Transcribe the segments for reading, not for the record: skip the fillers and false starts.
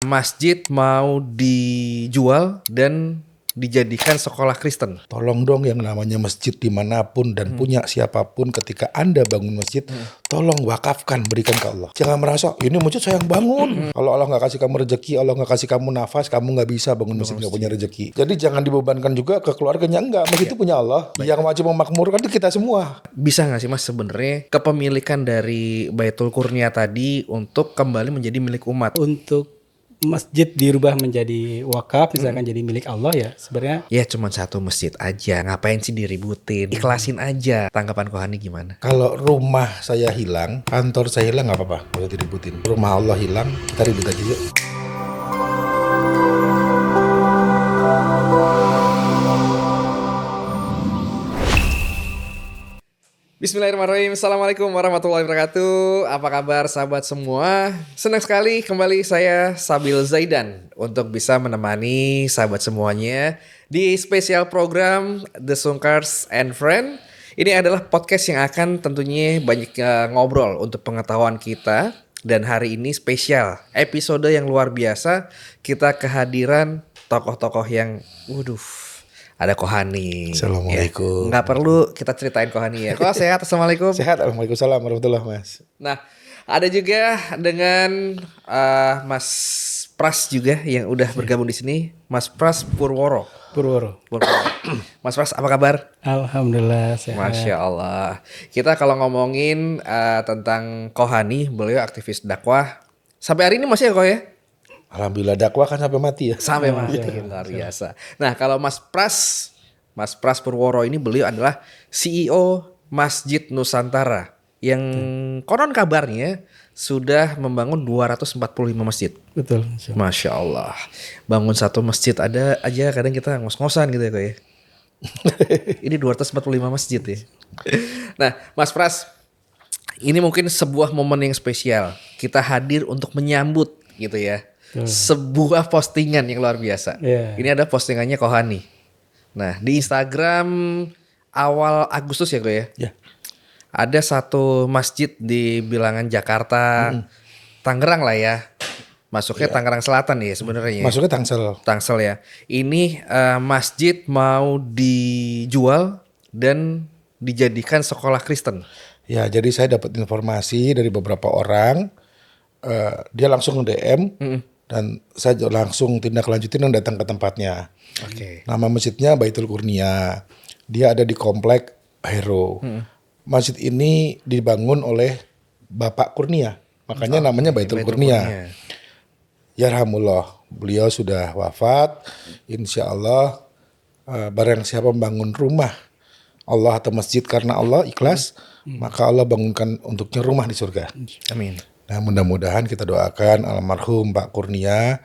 Masjid mau dijual dan dijadikan sekolah Kristen. Tolong dong yang namanya masjid dimanapun dan punya siapapun, ketika Anda bangun masjid, tolong wakafkan, berikan ke Allah. Jangan merasa ini masjid saya yang bangun. Kalau Allah nggak kasih kamu rezeki, Allah nggak kasih kamu nafas, kamu nggak bisa bangun masjid, nggak punya rezeki. Jadi jangan dibebankan juga ke keluarganya. Enggak, masjid itu punya Allah. Yang wajib memakmurkan itu kita semua. Bisa nggak sih Mas sebenarnya kepemilikan dari Baitul Qurnia tadi untuk kembali menjadi milik umat? Untuk masjid dirubah menjadi wakaf, misalkan jadi milik Allah, ya sebenarnya Ya cuma satu masjid aja, ngapain sih diributin? Ikhlasin aja. Tanggapan Kohani gimana? Kalau rumah saya hilang, kantor saya hilang, nggak apa-apa kalau diributin. Rumah Allah hilang, kita ribut aja yuk. Bismillahirrahmanirrahim. Assalamualaikum warahmatullahi wabarakatuh. Apa kabar sahabat semua? Senang sekali kembali saya Sabil Zaidan untuk bisa menemani sahabat semuanya di spesial program The Sungkars and Friend. Ini adalah podcast yang akan tentunya banyak ngobrol untuk pengetahuan kita. Dan hari ini spesial, episode yang luar biasa. Kita kehadiran tokoh-tokoh yang ada Kohani. Assalamualaikum. Nggak perlu kita ceritain Kohani ya. Kok sehat? Assalamualaikum. Sehat, Waalaikumsalam warahmatullahi Mas. Nah, ada juga dengan Mas Pras juga yang udah bergabung di sini, Mas Pras Purworo. Purworo. Mas Pras, apa kabar? Alhamdulillah sehat. Masya Allah. Kita kalau ngomongin tentang Kohani, beliau aktivis dakwah. Sampai hari ini masih ya Koh ya? Alhamdulillah, dakwah kan sampai mati ya. Sampai mati, luar biasa. Nah, kalau Mas Pras Purworo ini beliau adalah CEO Masjid Nusantara yang konon kabarnya sudah membangun 245 masjid. Betul. Masya Allah. Bangun satu masjid ada aja kadang kita ngos-ngosan gitu ya Koy. Ini 245 masjid ya. Nah, Mas Pras, ini mungkin sebuah momen yang spesial. Kita hadir untuk menyambut gitu ya. Sebuah postingan yang luar biasa. Yeah. Ini ada postingannya Kohani. Nah, di Instagram awal Agustus ya Koy ya. Ya. Ada satu masjid di bilangan Jakarta, Tangerang lah ya. Masuknya Tangerang Selatan ya sebenarnya. Masuknya Tangsel ya. Ini masjid mau dijual dan dijadikan sekolah Kristen. Ya, jadi saya dapat informasi dari beberapa orang. Dia langsung DM dan saya langsung tindak lanjutin dan datang ke tempatnya. Oke. Nama masjidnya Baitul Qurnia. Dia ada di komplek Hero. Masjid ini dibangun oleh Bapak Kurnia, makanya namanya Baitul Qurnia. Yarhamullah, beliau sudah wafat. Insya Allah barang siapa membangun rumah Allah atau masjid karena Allah ikhlas, maka Allah bangunkan untuknya rumah di surga. Amin. Nah, mudah-mudahan kita doakan almarhum Pak Kurnia,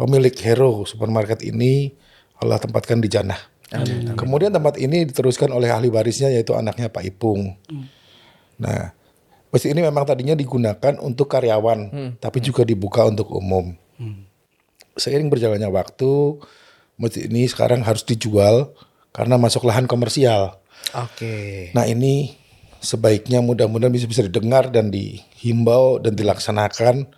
pemilik Hero supermarket ini, Allah tempatkan di jannah. Amin. Kemudian tempat ini diteruskan oleh ahli warisnya yaitu anaknya Pak Ipung. Nah, masjid ini memang tadinya digunakan untuk karyawan, tapi juga dibuka untuk umum. Seiring berjalannya waktu, masjid ini sekarang harus dijual karena masuk lahan komersial. Oke. Nah, ini sebaiknya mudah-mudahan bisa didengar dan dihimbau dan dilaksanakan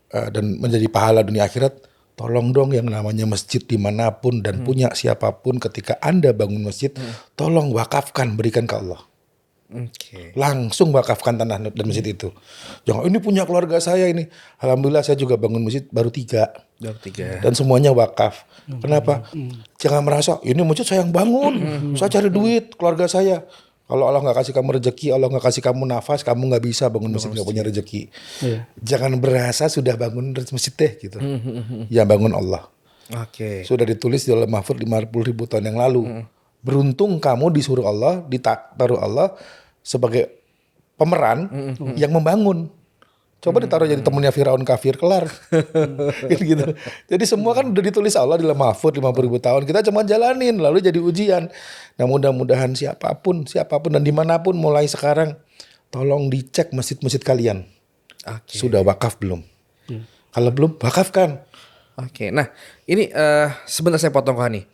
dan menjadi pahala dunia akhirat. Tolong dong yang namanya masjid dimanapun dan punya siapapun, ketika Anda bangun masjid, tolong wakafkan, berikan ke Allah. Oke. Langsung wakafkan tanah dan masjid itu. Jangan ini punya keluarga saya ini. Alhamdulillah saya juga bangun masjid baru 3. Dan semuanya wakaf. Kenapa? Jangan merasa ini masjid saya yang bangun. Saya cari duit keluarga saya. Kalau Allah nggak kasih kamu rezeki, Allah nggak kasih kamu nafas, kamu nggak bisa bangun masjid, nggak punya rezeki. Jangan berasa sudah bangun masjid deh gitu. Ya bangun Allah. Oke. Sudah ditulis di dalam Mahfud 50.000 tahun yang lalu. Beruntung kamu disuruh Allah, ditaruh Allah sebagai pemeran yang membangun. Coba ditaruh jadi temennya Firaun kafir, kelar. gitu. Jadi semua kan udah ditulis Allah di dalam Mahfud 50.000 tahun. Kita cuma jalanin, lalu jadi ujian. Nah, mudah-mudahan siapapun dan dimanapun mulai sekarang, tolong dicek masjid-masjid kalian. Oke. Sudah wakaf belum? Kalau belum, wakafkan. Oke. Nah, ini sebentar saya potong Kohani.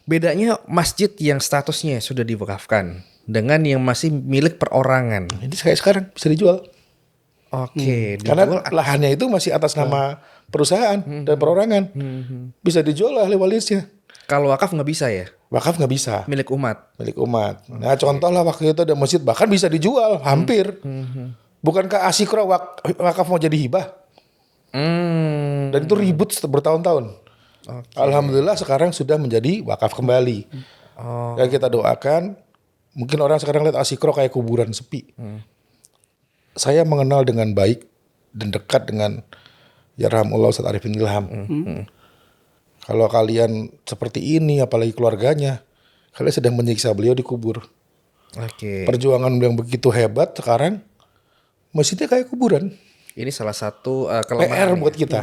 Bedanya masjid yang statusnya sudah diwakafkan dengan yang masih milik perorangan. Ini kayak sekarang bisa dijual. Oke. Karena lahannya itu masih atas nama perusahaan dan perorangan. Bisa dijual oleh walisnya. Kalau wakaf nggak bisa ya? Wakaf nggak bisa. Milik umat. Milik umat. Nah contoh lah waktu itu ada masjid bahkan bisa dijual hampir. Bukankah Asyikro wakaf mau jadi hibah? Dan itu ribut bertahun-tahun. Alhamdulillah sekarang sudah menjadi wakaf kembali. Ya kita doakan. Mungkin orang sekarang lihat Asyikro kayak kuburan sepi. Saya mengenal dengan baik dan dekat dengan Yarhamullah Ustaz Arifin Ilham. Kalau kalian seperti ini, apalagi keluarganya, kalian sedang menyiksa beliau di kubur. Oke. Perjuangan beliau yang begitu hebat, sekarang masjidnya kayak kuburan. Ini salah satu PR kelemahan buat kita.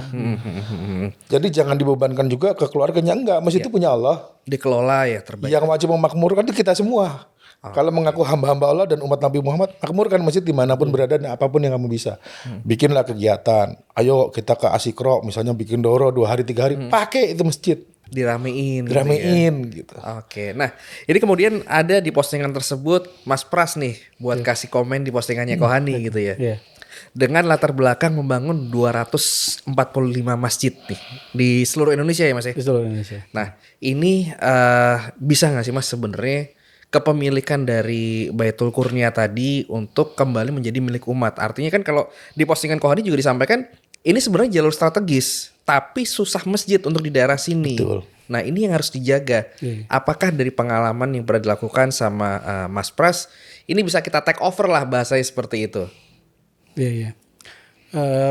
Jadi jangan dibebankan juga ke keluarganya. Enggak, masjid itu punya Allah. dikelola ya terbaik. Yang wajib memakmurkan itu kita semua. Kalau mengaku hamba-hamba Allah dan umat Nabi Muhammad, makmurkan masjid dimanapun berada dan apapun yang kamu bisa. Bikinlah kegiatan. Ayo kita ke Asyikro, misalnya bikin doro 2 hari 3 hari, pakai itu masjid. Diramein. gitu ya. Diramein gitu. Oke, nah ini kemudian ada di postingan tersebut Mas Pras nih buat kasih komen di postingannya Kohani gitu ya. Iya. Dengan latar belakang membangun 245 masjid nih di seluruh Indonesia ya Mas ya. Di seluruh Indonesia. Nah ini bisa nggak sih Mas sebenarnya kepemilikan dari Baitul Kurnia tadi untuk kembali menjadi milik umat? Artinya kan kalau di postingan Kohani juga disampaikan ini sebenarnya jalur strategis, tapi susah masjid untuk di daerah sini. Betul. Nah ini yang harus dijaga. Apakah dari pengalaman yang pernah dilakukan sama Mas Pras, ini bisa kita take over lah bahasanya seperti itu? Iya, iya.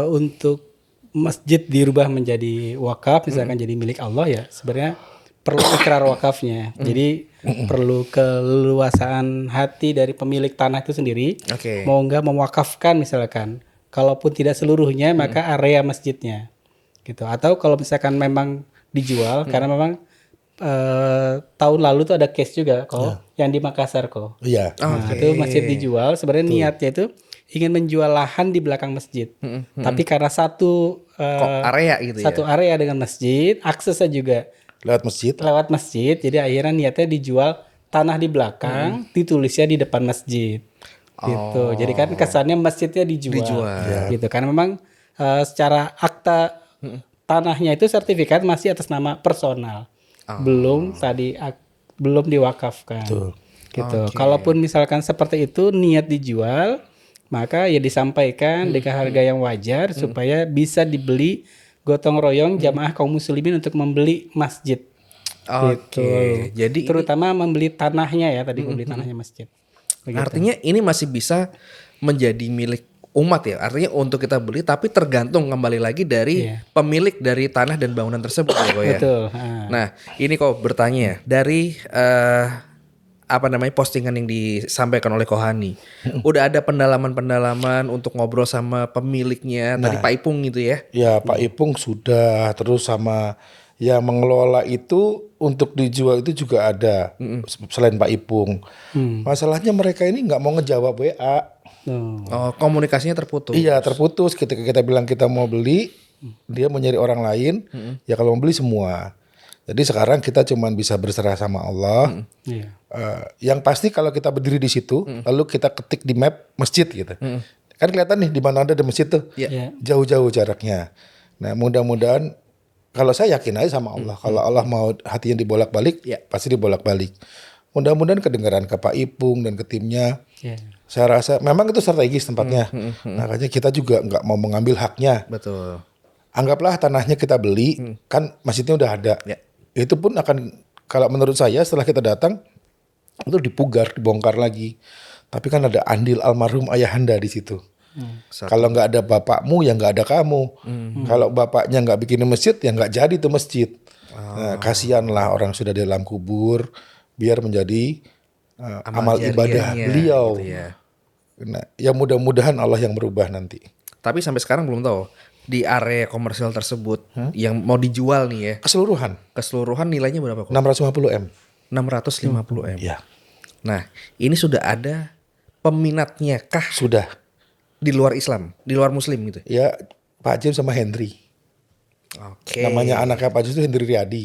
Untuk masjid dirubah menjadi wakaf, misalkan jadi milik Allah ya, sebenarnya perlu ikrar wakafnya. Jadi perlu keleluasaan hati dari pemilik tanah itu sendiri. Oke. Mau nggak mewakafkan misalkan. Kalaupun tidak seluruhnya, maka area masjidnya. Gitu. Atau kalau misalkan memang dijual, karena memang tahun lalu tuh ada case juga kok, yang di Makassar kok. Iya. Nah, itu masjid dijual. Sebenarnya niatnya itu ingin menjual lahan di belakang masjid. Tapi karena satu area gitu satu area dengan masjid, aksesnya juga Lewat masjid. lewat masjid. Jadi akhirnya niatnya dijual tanah di belakang, ditulisnya di depan masjid. Gitu. Jadi kan kesannya masjidnya dijual. Gitu. Karena memang secara akta tanahnya itu sertifikat masih atas nama personal. Belum belum diwakafkan. Gitu. Kalaupun misalkan seperti itu niat dijual, maka ya disampaikan dengan harga yang wajar supaya bisa dibeli gotong royong jamaah kaum muslimin untuk membeli masjid. Oke. Jadi Terutama membeli tanahnya ya, tadi membeli tanahnya masjid. Begitu. artinya ini masih bisa menjadi milik umat ya. Artinya untuk kita beli tapi tergantung kembali lagi dari pemilik dari tanah dan bangunan tersebut ya kok ya. Betul. Nah, ini kok bertanya ya, dari postingan yang disampaikan oleh Kohani. Udah ada pendalaman-pendalaman untuk ngobrol sama pemiliknya, tadi Pak Ipung gitu ya. Ya Pak Ipung sudah, terus sama yang mengelola itu untuk dijual itu juga ada selain Pak Ipung. Masalahnya mereka ini nggak mau ngejawab WA. Oh, komunikasinya terputus. Iya terputus. Ketika kita bilang kita mau beli, dia mau nyari orang lain. Ya kalau mau beli semua. Jadi sekarang kita cuma bisa berserah sama Allah. Iya. Yang pasti kalau kita berdiri di situ, lalu kita ketik di map masjid gitu, kan kelihatan nih di mana ada masjid tuh, Iya. jauh-jauh jaraknya. Nah mudah-mudahan, kalau saya yakin aja sama Allah, kalau Allah mau hatinya dibolak-balik, pasti dibolak-balik. Mudah-mudahan kedengaran ke Pak Ipung dan ke timnya. Iya. Saya rasa memang itu strategis tempatnya. Makanya kita juga nggak mau mengambil haknya. Betul. Anggaplah tanahnya kita beli, kan masjidnya udah ada. Itu pun akan, kalau menurut saya setelah kita datang itu dipugar, dibongkar lagi. Tapi kan ada andil almarhum ayahanda di situ. Kalau nggak ada bapakmu ya nggak ada kamu. Kalau bapaknya nggak bikin masjid ya nggak jadi tuh masjid. Nah, kasihanlah orang sudah di dalam kubur, biar menjadi amal ibadah beliau. Gitu ya. Nah, ya mudah-mudahan Allah yang merubah nanti. Tapi sampai sekarang belum tahu di area komersial tersebut yang mau dijual nih ya. Keseluruhan nilainya berapa kok? 650 M. 650 M. Ya. Nah, ini sudah ada peminatnya kah Sudah. di luar Islam, di luar Muslim gitu? Ya Pak James sama Henry. Oke. Namanya anaknya Pak James itu Henry Riyadi.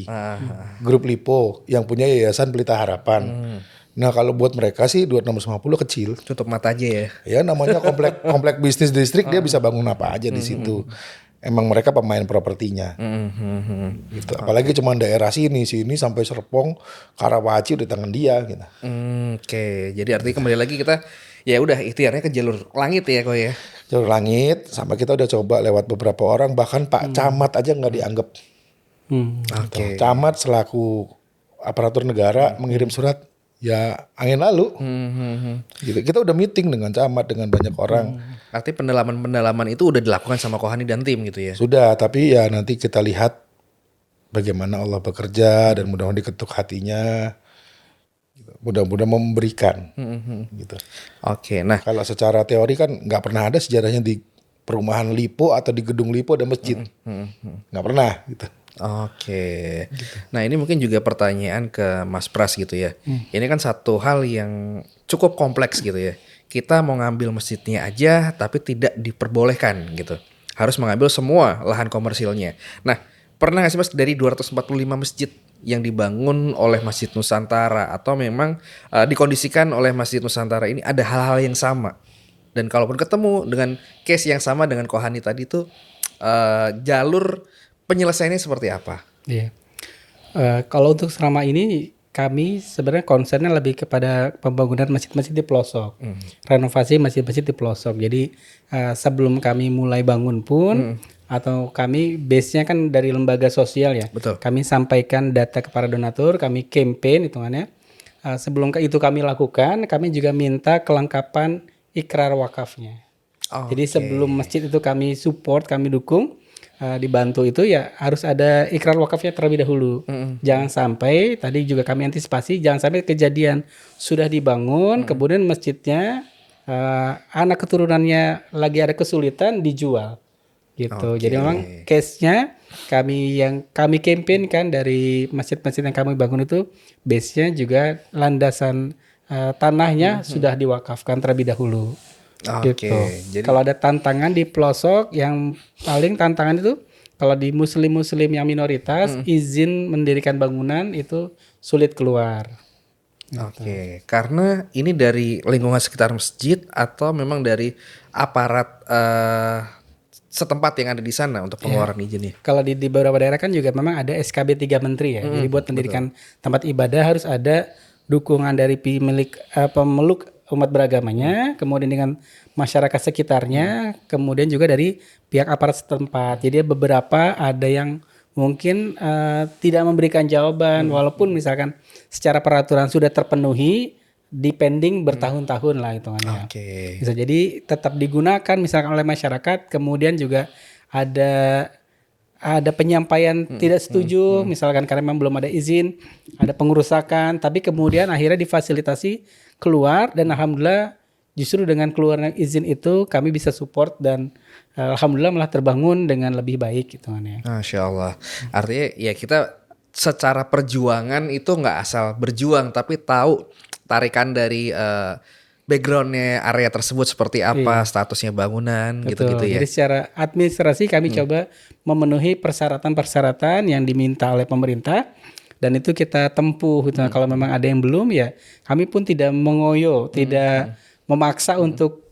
Grup Lipo yang punya Yayasan Pelita Harapan. Nah kalau buat mereka sih 2650 kecil. Tutup mata aja ya. Ya namanya komplek bisnis distrik, dia bisa bangun apa aja di situ. emang mereka pemain propertinya. Gitu. Apalagi cuma daerah sini sampai Serpong, Karawaci di tangan dia gitu. Oke, jadi artinya kembali lagi kita ya udah ikhtiarnya ke jalur langit ya kok ya. Jalur langit, sama kita udah coba lewat beberapa orang, bahkan Pak Camat aja nggak dianggap. Oke. Camat selaku aparatur negara mengirim surat, ya angin lalu. Gitu. Kita udah meeting dengan camat, dengan banyak orang. Artinya pendalaman itu udah dilakukan sama Kohani dan tim gitu ya. Sudah, tapi ya nanti kita lihat bagaimana Allah bekerja dan mudah-mudahan diketuk hatinya. Gitu. Mudah-mudahan memberikan. Gitu. Oke, nah Kalau secara teori kan nggak pernah ada sejarahnya di perumahan Lipo atau di gedung Lipo ada masjid. Nggak pernah gitu. oke. Nah ini mungkin juga pertanyaan ke Mas Pras gitu ya. Ini kan satu hal yang cukup kompleks gitu ya. Kita mau ngambil masjidnya aja tapi tidak diperbolehkan gitu. Harus mengambil semua lahan komersilnya. Nah pernah nggak sih Mas dari 245 masjid yang dibangun oleh Masjid Nusantara atau memang dikondisikan oleh Masjid Nusantara ini ada hal-hal yang sama? Dan kalaupun ketemu dengan case yang sama dengan Kohani tadi tuh jalur penyelesaiannya seperti apa? Iya. Kalau untuk selama ini kami sebenarnya concernnya lebih kepada pembangunan masjid-masjid di pelosok, renovasi masjid-masjid di pelosok. Jadi sebelum kami mulai bangun pun atau kami base-nya kan dari lembaga sosial ya. Betul. Kami sampaikan data kepada donatur, kami campaign hitungannya. Sebelum itu kami lakukan, kami juga minta kelengkapan ikrar wakafnya. Jadi sebelum masjid itu kami support, kami dukung, dibantu itu ya harus ada ikrar wakafnya terlebih dahulu. Jangan sampai tadi juga kami antisipasi jangan sampai kejadian sudah dibangun kemudian masjidnya anak keturunannya lagi ada kesulitan dijual gitu. Jadi memang case-nya kami campaign kan dari masjid-masjid yang kami bangun itu base-nya juga landasan tanahnya sudah diwakafkan terlebih dahulu. Gitu. Jadi Kalau ada tantangan di pelosok, yang paling tantangan itu kalau di muslim-muslim yang minoritas izin mendirikan bangunan itu sulit keluar. Oke, karena ini dari lingkungan sekitar masjid atau memang dari aparat setempat yang ada di sana untuk pengeluaran izinnya? Kalau di beberapa daerah kan juga memang ada SKB 3 menteri ya. Jadi buat mendirikan tempat ibadah harus ada dukungan dari pemeluk umat beragamanya, kemudian dengan masyarakat sekitarnya, kemudian juga dari pihak aparat setempat. Jadi beberapa ada yang mungkin tidak memberikan jawaban, walaupun misalkan secara peraturan sudah terpenuhi, depending bertahun-tahun lah hitungannya. Bisa jadi tetap digunakan misalkan oleh masyarakat, kemudian juga ada penyampaian tidak setuju, misalkan karena memang belum ada izin, ada pengerusakan, tapi kemudian akhirnya difasilitasi keluar dan alhamdulillah justru dengan keluarnya izin itu kami bisa support dan alhamdulillah malah terbangun dengan lebih baik hitungannya. Masya Allah. Artinya ya kita secara perjuangan itu nggak asal berjuang tapi tahu tarikan dari backgroundnya area tersebut seperti apa, statusnya bangunan gitu-gitu ya. Jadi secara administrasi kami coba memenuhi persyaratan-persyaratan yang diminta oleh pemerintah dan itu kita tempuh. Gitu. Kalau memang ada yang belum ya kami pun tidak mengoyo, tidak memaksa untuk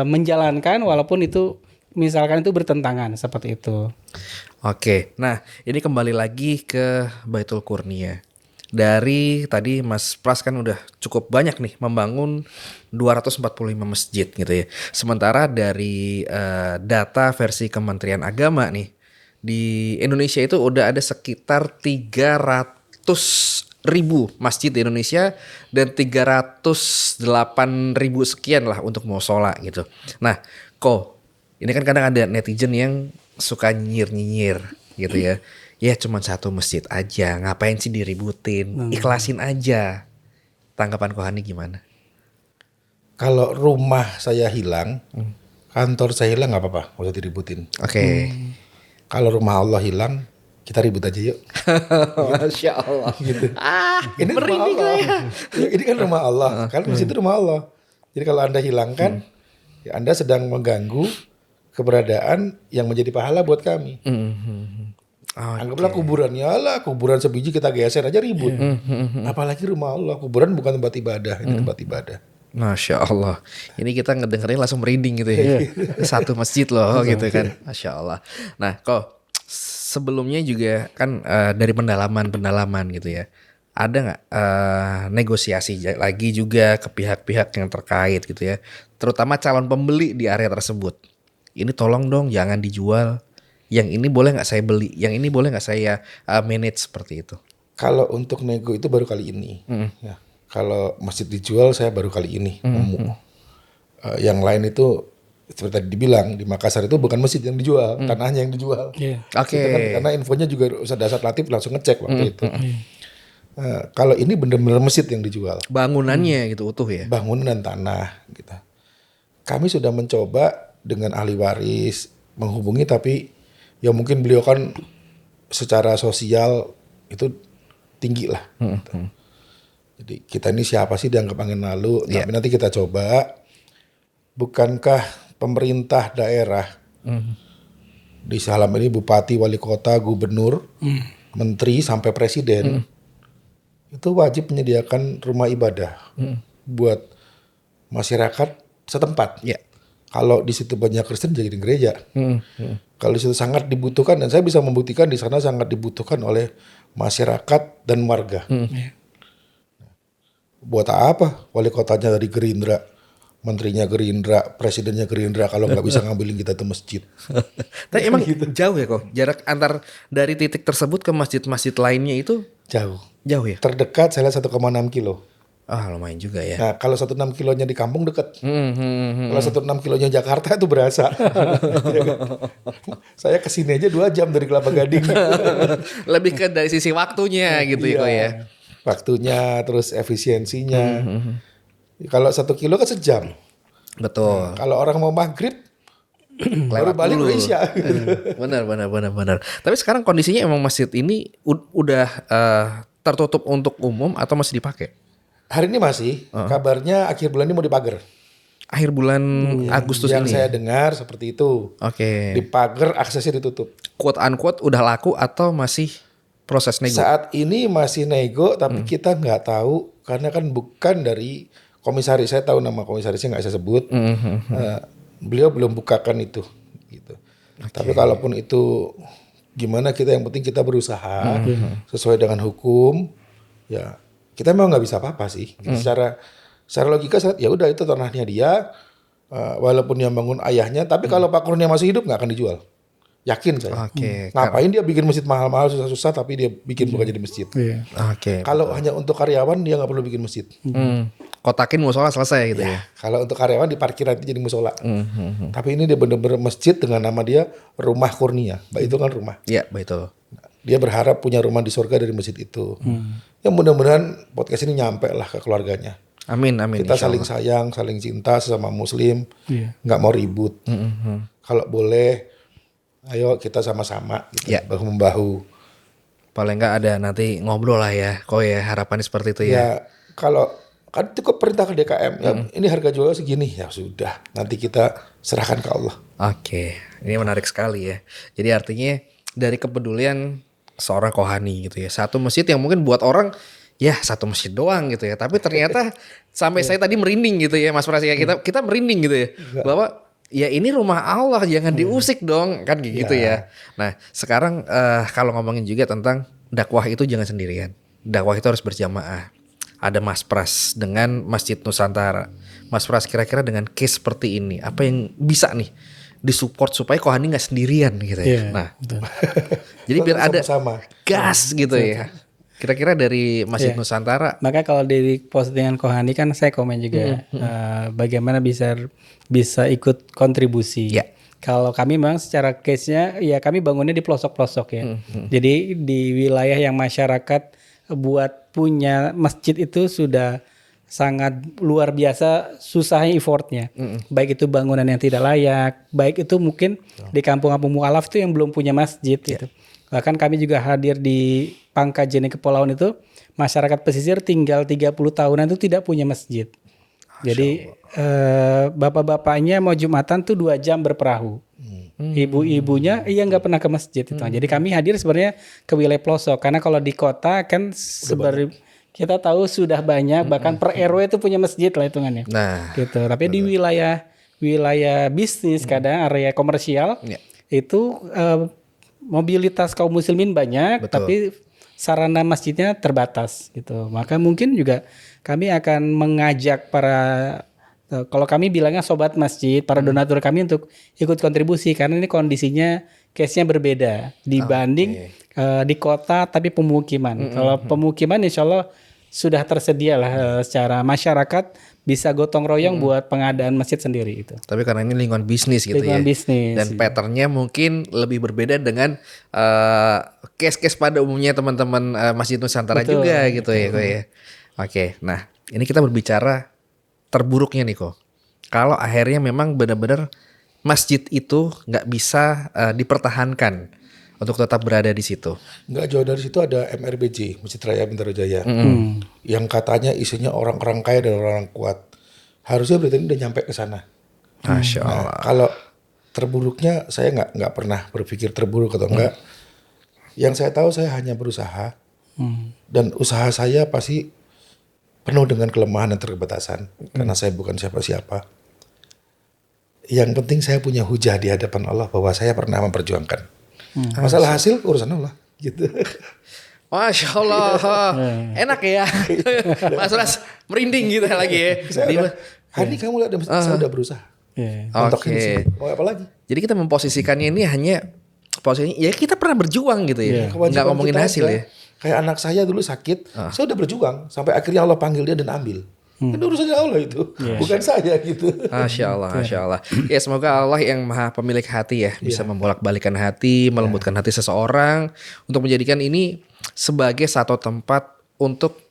menjalankan walaupun itu misalkan itu bertentangan seperti itu. Oke, nah ini kembali lagi ke Baitul Kurnia. Dari tadi Mas Pras kan udah cukup banyak nih membangun 245 masjid gitu ya. Sementara dari data versi Kementerian Agama nih di Indonesia itu udah ada sekitar 300.000 masjid di Indonesia dan 308.000 sekian lah untuk musola gitu. Nah, ini kan kadang ada netizen yang suka nyinyir gitu ya. Ya cuma satu masjid aja, ngapain sih diributin, ikhlasin aja. Tanggapan Kohani gimana? Kalau rumah saya hilang, kantor saya hilang nggak apa-apa, nggak usah diributin. Oke. Kalau rumah Allah hilang, kita ribut aja yuk. Masya Allah. Gitu. Ini rumah Allah. Ini kan rumah Allah. Kan masjid itu rumah Allah. Jadi kalau Anda hilangkan, ya Anda sedang mengganggu keberadaan yang menjadi pahala buat kami. Anggaplah kuburannya lah, kuburan sebiji kita geser aja ribut. Apalagi rumah Allah, kuburan bukan tempat ibadah, ini tempat ibadah. Masya Allah. Ini kita ngedengerin langsung merinding gitu ya. Satu masjid loh gitu kan. Masya Allah. Nah kok sebelumnya juga kan dari pendalaman gitu ya. Ada nggak negosiasi lagi juga ke pihak-pihak yang terkait gitu ya. Terutama calon pembeli di area tersebut. Ini tolong dong jangan dijual. Yang ini boleh nggak saya beli? Yang ini boleh nggak saya manage seperti itu? Kalau untuk nego itu baru kali ini. Ya. Kalau masjid dijual saya baru kali ini. Yang lain itu seperti tadi dibilang di Makassar itu bukan masjid yang dijual, tanahnya yang dijual. Oke. Itu kan, karena infonya juga Ustaz Dasar Latif langsung ngecek waktu itu. Kalau ini benar-benar masjid yang dijual. Bangunannya gitu utuh ya? Bangunan dan tanah gitu. Kami sudah mencoba dengan ahli waris menghubungi, tapi ya mungkin beliau kan secara sosial itu tinggi lah. Jadi kita ini siapa sih dianggap angin lalu? Tapi nanti kita coba. Bukankah pemerintah daerah di Salam ini bupati, wali kota, gubernur, menteri sampai presiden itu wajib menyediakan rumah ibadah buat masyarakat setempat. Kalau di situ banyak Kristen jadi gereja. Kalau di situ sangat dibutuhkan, dan saya bisa membuktikan di sana sangat dibutuhkan oleh masyarakat dan warga. Buat apa wali kotanya dari Gerindra, menterinya Gerindra, presidennya Gerindra kalau nggak bisa ngambilin kita tuh masjid. Tapi emang jauh ya kok jarak antar dari titik tersebut ke masjid-masjid lainnya itu Jauh ya? Terdekat saya lihat 1,6 kilo. Lumayan juga ya. Nah kalau 1,6 kilonya di kampung dekat. Kalau 1,6 kilonya Jakarta itu berasa. Saya kesini aja 2 jam dari Kelapa Gading. Lebih ke dari sisi waktunya gitu ya kok ya. Waktunya terus efisiensinya. Kalau 1 kilo kan sejam. Betul. Kalau orang mau maghrib baru balik dulu. Indonesia. Benar. Tapi sekarang kondisinya emang masjid ini udah tertutup untuk umum atau masih dipakai? Hari ini masih. Kabarnya akhir bulan ini mau dipagar. Akhir bulan Agustus Yang ini. saya dengar seperti itu. Oke. Dipagar, aksesnya ditutup. Quote unquote udah laku atau masih proses nego? Saat ini masih nego, tapi kita nggak tahu karena kan bukan dari komisaris. Saya tahu nama komisarisnya nggak saya sebut. Beliau belum bukakan itu. Gitu. Tapi kalaupun itu gimana, kita yang penting kita berusaha sesuai dengan hukum. Ya kita memang nggak bisa apa-apa sih. Secara logika ya udah itu tanahnya dia. Walaupun yang bangun ayahnya, tapi kalau Pak Kurnia masih hidup nggak akan dijual. Yakin saya. Ngapain dia bikin masjid mahal-mahal susah-susah tapi dia bikin bukan jadi masjid. Kalau hanya untuk karyawan dia nggak perlu bikin masjid. Kotakin musola selesai gitu ya. Kalau untuk karyawan di parkiran itu jadi musola. Tapi ini dia benar-benar masjid dengan nama dia Rumah Kurnia. Itu kan rumah. Iya betul. Dia berharap punya rumah di surga dari masjid itu. Ya mudah-mudahan podcast ini nyampe lah ke keluarganya. Amin. Kita saling sayang, saling cinta sesama muslim. Nggak mau ribut. Kalau boleh, ayo kita sama-sama gitu, bahu-membahu. Paling nggak ada nanti ngobrol lah ya. Kok ya harapannya seperti itu ya. Ya kalau kan itu perintah ke DKM. Ya, ini harga jualnya segini. Ya sudah, nanti kita serahkan ke Allah. Oke, ini menarik sekali ya. Jadi artinya dari kepedulian seorang kohani gitu ya. Satu masjid yang mungkin buat orang ya satu masjid doang gitu ya. Tapi ternyata sampai saya tadi merinding gitu ya Mas Pras ya. Kita merinding gitu ya. Bahwa ya ini rumah Allah, jangan diusik dong kan gitu ya. Nah sekarang kalau ngomongin juga tentang dakwah itu jangan sendirian. Dakwah itu harus berjamaah. Ada Mas Pras dengan Masjid Nusantara. Mas Pras kira-kira dengan case seperti ini apa yang bisa nih disupport supaya kohani nggak sendirian gitu ya. Nah, jadi biar ada gas gitu ya. Kira-kira dari Masjid Nusantara. Maka kalau dari postingan kohani kan saya komen juga bagaimana bisa ikut kontribusi. Kalau kami memang secara case-nya ya kami bangunnya di pelosok-pelosok ya. Jadi di wilayah yang masyarakat buat punya masjid itu sudah sangat luar biasa susahnya effortnya. Baik itu bangunan yang tidak layak, baik itu mungkin di kampung-kampung mualaf itu yang belum punya masjid gitu. Bahkan kami juga hadir di Pangkajene Kepulauan itu, masyarakat pesisir tinggal 30 tahunan itu tidak punya masjid. Jadi bapak-bapaknya mau Jumatan tuh 2 jam berperahu. Ibu-ibunya nggak pernah ke masjid itu. Jadi kami hadir sebenarnya ke wilayah pelosok karena kalau di kota kan kita tahu sudah banyak, bahkan per RW itu punya masjid lah hitungannya. Nah, Gitu. Tapi di wilayah bisnis, kadang area komersial Ya. itu mobilitas kaum muslimin banyak, Betul. tapi sarana masjidnya terbatas gitu. Maka mungkin juga kami akan mengajak para kalau kami bilangnya sobat masjid, para donatur kami untuk ikut kontribusi karena ini kondisinya case-nya berbeda dibanding di kota tapi pemukiman. Kalau pemukiman insya Allah sudah tersedia lah secara masyarakat bisa gotong royong buat pengadaan masjid sendiri itu. tapi karena ini lingkungan bisnis gitu Lingkungan ya. bisnis, Dan patternnya mungkin lebih berbeda dengan case-case pada umumnya teman-teman Masjid Nusantara Betul, juga gitu ya, Ko ya. Oke, nah ini kita berbicara terburuknya nih kok. Kalau akhirnya memang benar-benar masjid itu nggak bisa dipertahankan untuk tetap berada di situ. Nggak jauh dari situ ada MRBJ, Masjid Raya Bintaro Jaya. Yang katanya isinya orang-orang kaya dan orang kuat. Harusnya berarti ini udah nyampe ke sana. Masya Nah, Allah. kalau terburuknya saya nggak pernah berpikir terburuk atau enggak. Yang saya tahu saya hanya berusaha dan usaha saya pasti penuh dengan kelemahan dan keterbatasan karena saya bukan siapa-siapa. Yang penting saya punya hujah di hadapan Allah bahwa saya pernah memperjuangkan. Masalah hasil urusan Allah gitu. Masya Allah, enak ya, Mas Ras merinding gitu lagi ya. Hari ini kamu lihat saya udah berusaha. Iya. Untuk Oke. ini. Mau apa lagi? Jadi kita memposisikannya ini hanya posisinya ya kita pernah berjuang gitu ya, Kewajiban nggak ngomongin kita hasil aja. ya. Kayak anak saya dulu sakit, saya udah berjuang sampai akhirnya Allah panggil dia dan ambil. Kan urusannya Allah itu, bukan saya gitu. Masya Allah, Masya Allah. Ya semoga Allah yang maha pemilik hati ya bisa membolak-balikan hati, melembutkan hati seseorang untuk menjadikan ini sebagai satu tempat untuk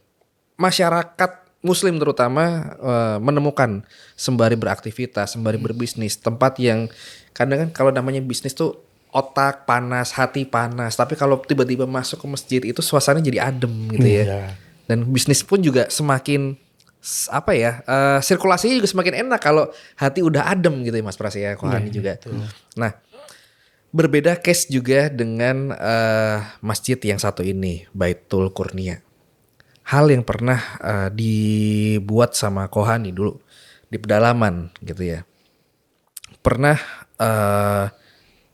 masyarakat Muslim terutama menemukan sembari beraktivitas, sembari berbisnis, tempat yang kadang kan kalau namanya bisnis tuh otak panas, hati panas, tapi kalau tiba-tiba masuk ke masjid itu suasananya jadi adem gitu ya. Iya. Dan bisnis pun juga semakin apa ya sirkulasinya juga semakin enak kalau hati udah adem gitu ya Mas Pras ya, Kohani juga. Nah berbeda case juga dengan masjid yang satu ini, Baitul Kurnia. Hal yang pernah dibuat sama Kohani dulu di pedalaman gitu ya. Pernah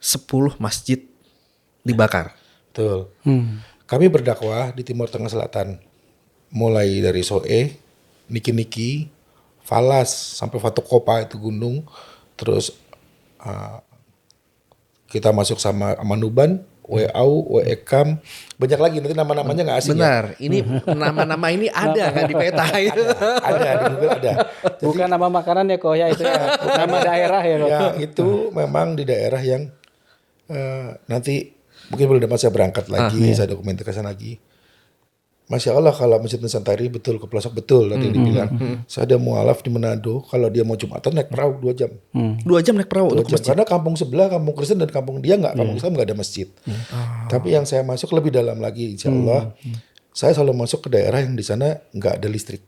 10 masjid dibakar. Betul. Kami berdakwah di Timur Tengah Selatan, mulai dari Soe, Niki-Niki, Falas, sampai Fatokopa itu gunung, terus kita masuk sama Amanuban, Weau, Weekam, banyak lagi nanti nama-namanya nggak asing ya. Benar, ini nama-nama ini ada nggak di peta gitu. Ada di Google ada. Bukan nama makanan ya kok ya itu ya. Nama daerah ya kok. Ya itu memang di daerah yang nanti mungkin belum dapat saya berangkat lagi, saya dokumentasikan lagi. Masya Allah kalau Masjid Nusantara betul ke pelosok betul tadi dibilang. Saya ada mualaf di Manado, kalau dia mau Jumatan naik perahu 2 jam. 2 jam naik perahu 2 untuk jam. masjid. Karena kampung sebelah, kampung Kristen dan kampung dia nggak, kampung Islam nggak ada masjid. Tapi yang saya masuk lebih dalam lagi, insya Allah, saya selalu masuk ke daerah yang di sana nggak ada listrik.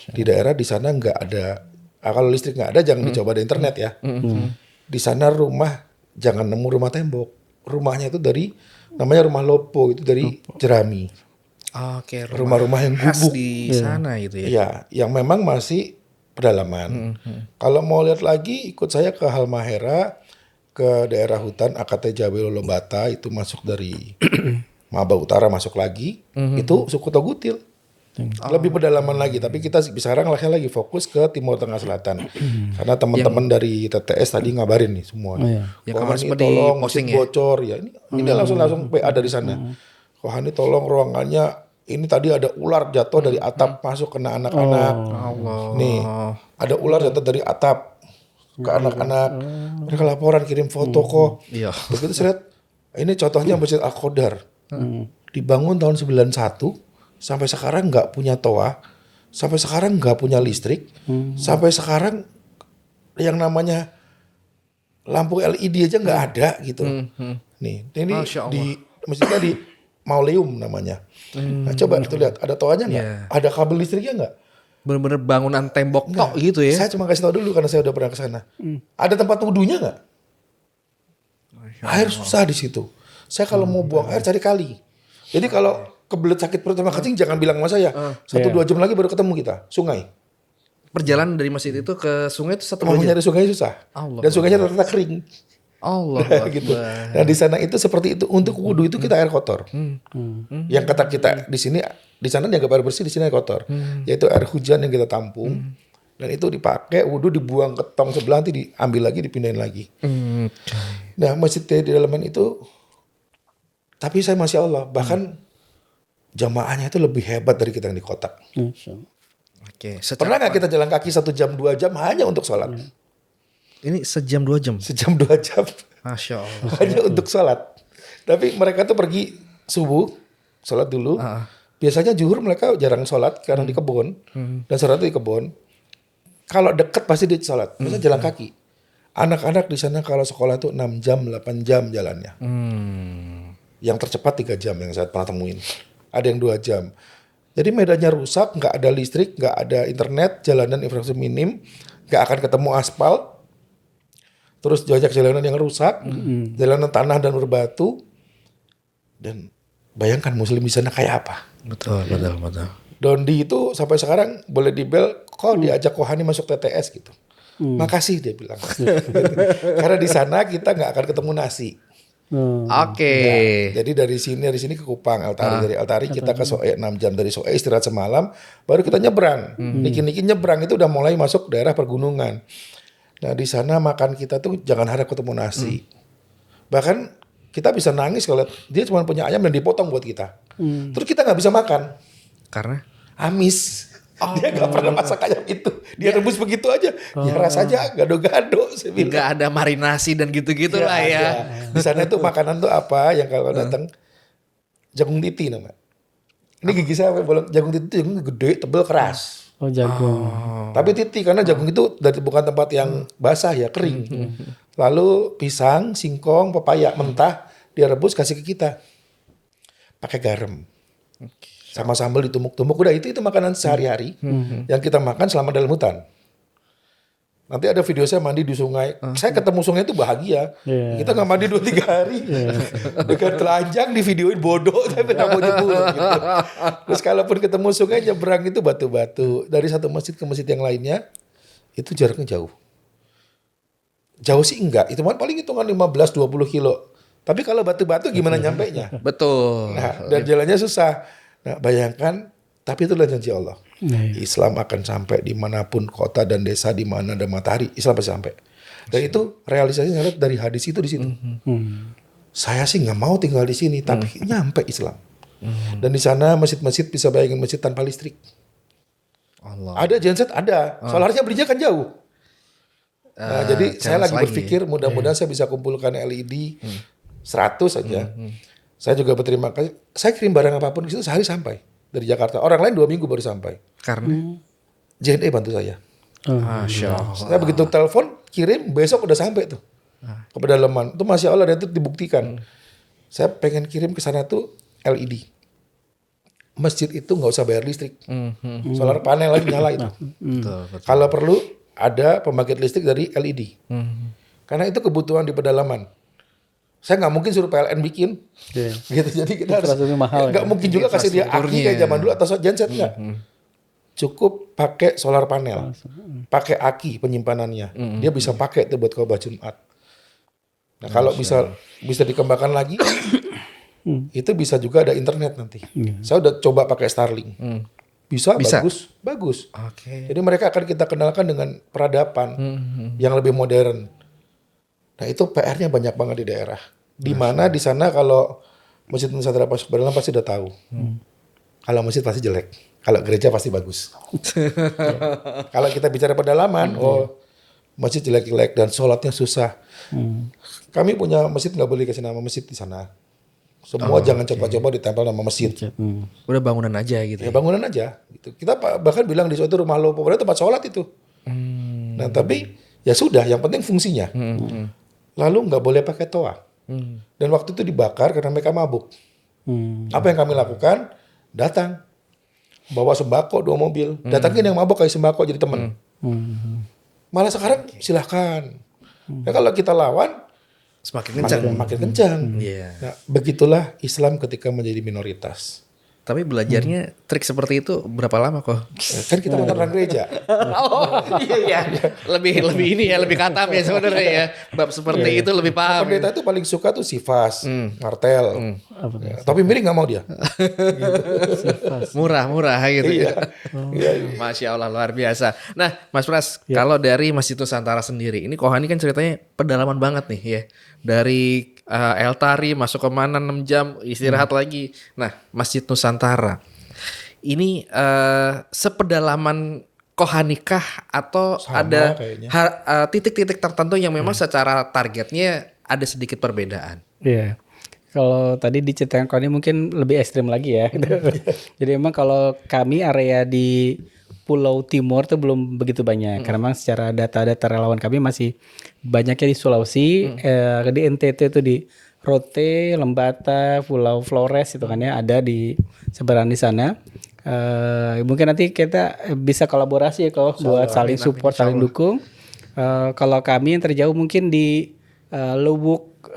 Di daerah di sana nggak ada, kalau listrik nggak ada jangan dicoba ada internet ya. Di sana rumah jangan nemu rumah tembok, rumahnya itu dari namanya rumah lopo itu dari jerami. Oke, Rumah-rumah yang khas gubuk. di sana gitu ya. Iya, yang memang masih pedalaman. Kalau mau lihat lagi, ikut saya ke Halmahera, ke daerah hutan AKT Jawa Lolobata, itu masuk dari Maba Utara masuk lagi, itu suku Togutil. Lebih pedalaman lagi, tapi kita sekarang lagi fokus ke Timur Tengah Selatan. Karena teman-teman dari TTS tadi ngabarin nih semua. Yang Kohani kemarin sempat tolong di-posting masjid ya? bocor ya. Ini langsung PA dari sana. Kohani tolong ruangannya. Ini tadi ada ular jatuh dari atap masuk kena anak-anak. Nih, ada ular jatuh dari atap ke anak-anak. Mereka laporan kirim foto kok. Iya. Begitu saya lihat, ini contohnya Masjid Al-Qadar. Dibangun tahun 91, sampai sekarang nggak punya toa, sampai sekarang nggak punya listrik, sampai sekarang yang namanya lampu LED aja nggak ada gitu. Nih, ini Masya Allah. di masjidnya di Mauleum namanya. Nah coba kita lihat ada toanya nggak? Iya. Ada kabel listriknya nggak? Bener-bener bangunan tembok tok gitu ya. Saya cuma kasih tahu dulu karena saya udah pernah ke sana. Ada tempat wudhunya nggak? Air susah di situ. Saya kalau mau buang air cari kali. Jadi kalau kebelet sakit perut sama kencing jangan bilang sama saya. 1-2 jam lagi baru ketemu kita, sungai. Perjalanan dari masjid itu ke sungai itu 1-2 Mau jam. nyari sungai susah. Allah. Dan sungainya ternyata kering. Allah. Gitu. Nah di sana itu seperti itu. Untuk wudhu itu kita air kotor. Yang kata kita di sini, di sana dianggap air bersih, di sini air kotor. Yaitu air hujan yang kita tampung. Dan itu dipakai wudhu, dibuang ke tong sebelah, nanti diambil lagi, dipindahin lagi. Nah masjid di dalaman itu, tapi saya Masya Allah, bahkan jamaahnya itu lebih hebat dari kita yang di kota. Oke. Pernah nggak kita jalan kaki 1 jam 2 jam hanya untuk sholat? Ini sejam 2 jam. Sejam 2 jam Masya Allah. hanya untuk sholat. Tapi mereka tuh pergi subuh, sholat dulu. Biasanya zuhur mereka jarang sholat karena di kebun. Dan sholat di kebun. Kalau deket pasti dia sholat. Misalnya jalan kaki. Anak-anak di sana kalau sekolah tuh 6 jam, 8 jam jalannya. Yang tercepat 3 jam yang saya pernah temuin. Ada yang 2 jam. Jadi medannya rusak, nggak ada listrik, nggak ada internet, jalanan infrastruktur minim, nggak akan ketemu aspal. Terus banyak jalanan yang rusak, jalanan tanah dan berbatu. Dan bayangkan muslim di sana kayak apa. Betul. Dondi itu sampai sekarang boleh dibel, kok diajak Kohani masuk TTS gitu. Makasih dia bilang. Karena di sana kita nggak akan ketemu nasi. Oke. Jadi dari sini ke Kupang, Altari. Dari Altari kita ke Soe 6 jam. Dari Soe istirahat semalam, baru kita nyebrang. Niki-niki nyebrang itu udah mulai masuk daerah pergunungan. Nah di sana makan kita tuh jangan harap ketemu nasi. Bahkan kita bisa nangis kalau dia cuma punya ayam dan dipotong buat kita. Terus kita nggak bisa makan. Karena? Amis. Dia nggak pernah masak ayam itu. Dia rebus begitu aja. Ya rasanya gado-gado. Nggak ada marinasi dan gitu-gitu lah ya. Di sana tuh makanan tuh apa yang kalau datang jagung titi nama. Ini gigi saya bolong jagung titi itu jagung gede, tebel, keras. Oh jagung. Tapi titi karena jagung itu dari bukan tempat yang basah ya, kering. Lalu pisang, singkong, pepaya mentah dia rebus kasih ke kita. Pakai garam. Sama sambal ditumbuk-tumbuk. Udah itu makanan sehari-hari yang kita makan selama dalam hutan. Nanti ada video saya mandi di sungai. Saya ketemu sungai itu bahagia. Kita nggak mandi 2-3 hari. Dengan telanjang di videoin bodoh tapi nggak mau nyebur. Gitu. Terus kalaupun ketemu sungai nyebrang itu batu-batu. Dari satu masjid ke masjid yang lainnya itu jaraknya jauh. Jauh sih enggak. Itu paling hitungan 15-20 kilo. Tapi kalau batu-batu gimana nyampenya? Betul. Nah, dan jalannya susah. Nah, bayangkan, tapi itulah janji Allah. Islam akan sampai dimanapun kota dan desa di mana ada matahari, Islam pasti sampai. Dan itu realisasinya dari hadis itu di situ. Saya sih nggak mau tinggal di sini, tapi nyampe Islam. Dan di sana masjid-masjid bisa bayangin masjid tanpa listrik. Allah. Ada genset, ada. Solarnya belinya kan jauh. Nah, jadi saya lagi berpikir mudah-mudahan saya bisa kumpulkan LED 100 saja. Saya juga berterima kasih. Saya kirim barang apapun ke situ sehari sampai dari Jakarta. Orang lain 2 minggu baru sampai. Karena JNE bantu saya. Masya Allah. Saya begitu telepon, kirim, besok udah sampai tuh. Ke pedalaman. Itu Masya Allah, dan itu dibuktikan. Saya pengen kirim ke sana tuh LED. Masjid itu nggak usah bayar listrik. Solar panel lagi nyala itu. Kalau perlu ada pembangkit listrik dari LED. Karena itu kebutuhan di pedalaman. Saya nggak mungkin suruh PLN bikin, gitu. Jadi kita harus nggak mungkin juga kasih dia aki kayak zaman dulu atau genset nggak. Cukup pakai solar panel, pakai aki penyimpanannya. Dia bisa pakai itu buat khotbah Jumat. Nah kalau bisa dikembangkan lagi, itu bisa juga ada internet nanti. Saya udah coba pakai Starlink, bisa. bagus. Jadi mereka akan kita kenalkan dengan peradaban yang lebih modern. Nah itu PR-nya banyak banget di daerah. Di mana di sana kalau masjid Nusantara masuk berdalam pasti udah tahu. Kalau masjid pasti jelek. Kalau gereja pasti bagus. Kalau kita bicara pedalaman, masjid jelek-jelek dan sholatnya susah. Kami punya masjid nggak boleh kasih nama masjid di sana. Semua jangan coba-coba ditempel nama masjid. Udah bangunan aja gitu. Ya bangunan aja. Gitu. Kita bahkan bilang di suatu rumah lo, pokoknya tempat sholat itu. Nah tapi ya sudah, yang penting fungsinya. Lalu nggak boleh pakai toa. Dan waktu itu dibakar karena mereka mabuk. Apa yang kami lakukan? Datang. Bawa sembako 2 mobil. Datangin yang mabuk kayak sembako jadi teman. Malah sekarang silahkan. Nah, kalau kita lawan, semakin kencang. Makin kencang. Nah, begitulah Islam ketika menjadi minoritas. Tapi belajarnya trik seperti itu berapa lama kok? Kan kita mantan orang gereja. Oh iya, lebih ini ya, lebih katam ya sebenarnya ya. Bab seperti itu lebih paham. Pendeta itu paling suka tuh sifas, martel. Ya, tapi miring nggak mau dia. Murah gitu Iya. ya. Masya Allah luar biasa. Nah Mas Pras, kalau dari Masjid Nusantara sendiri, ini Kohani kan ceritanya pedalaman banget nih ya. Dari El Tari masuk ke mana 6 jam istirahat lagi. Nah Masjid Nusantara ini sepedalaman Kohanikah atau Sama ada kayaknya. titik-titik tertentu yang memang secara targetnya ada sedikit perbedaan. Iya. Kalau tadi diceritakan Koni mungkin lebih ekstrim lagi ya. Jadi memang kalau kami area di Pulau Timur itu belum begitu banyak. Karena memang secara data-data relawan kami masih banyaknya di Sulawesi, di NTT itu di Rote, Lembata, Pulau Flores itu kan ya ada di seberang di sana. Mungkin nanti kita bisa kolaborasi ya kalau buat saling support, saling dukung. Kalau kami yang terjauh mungkin di Lubuk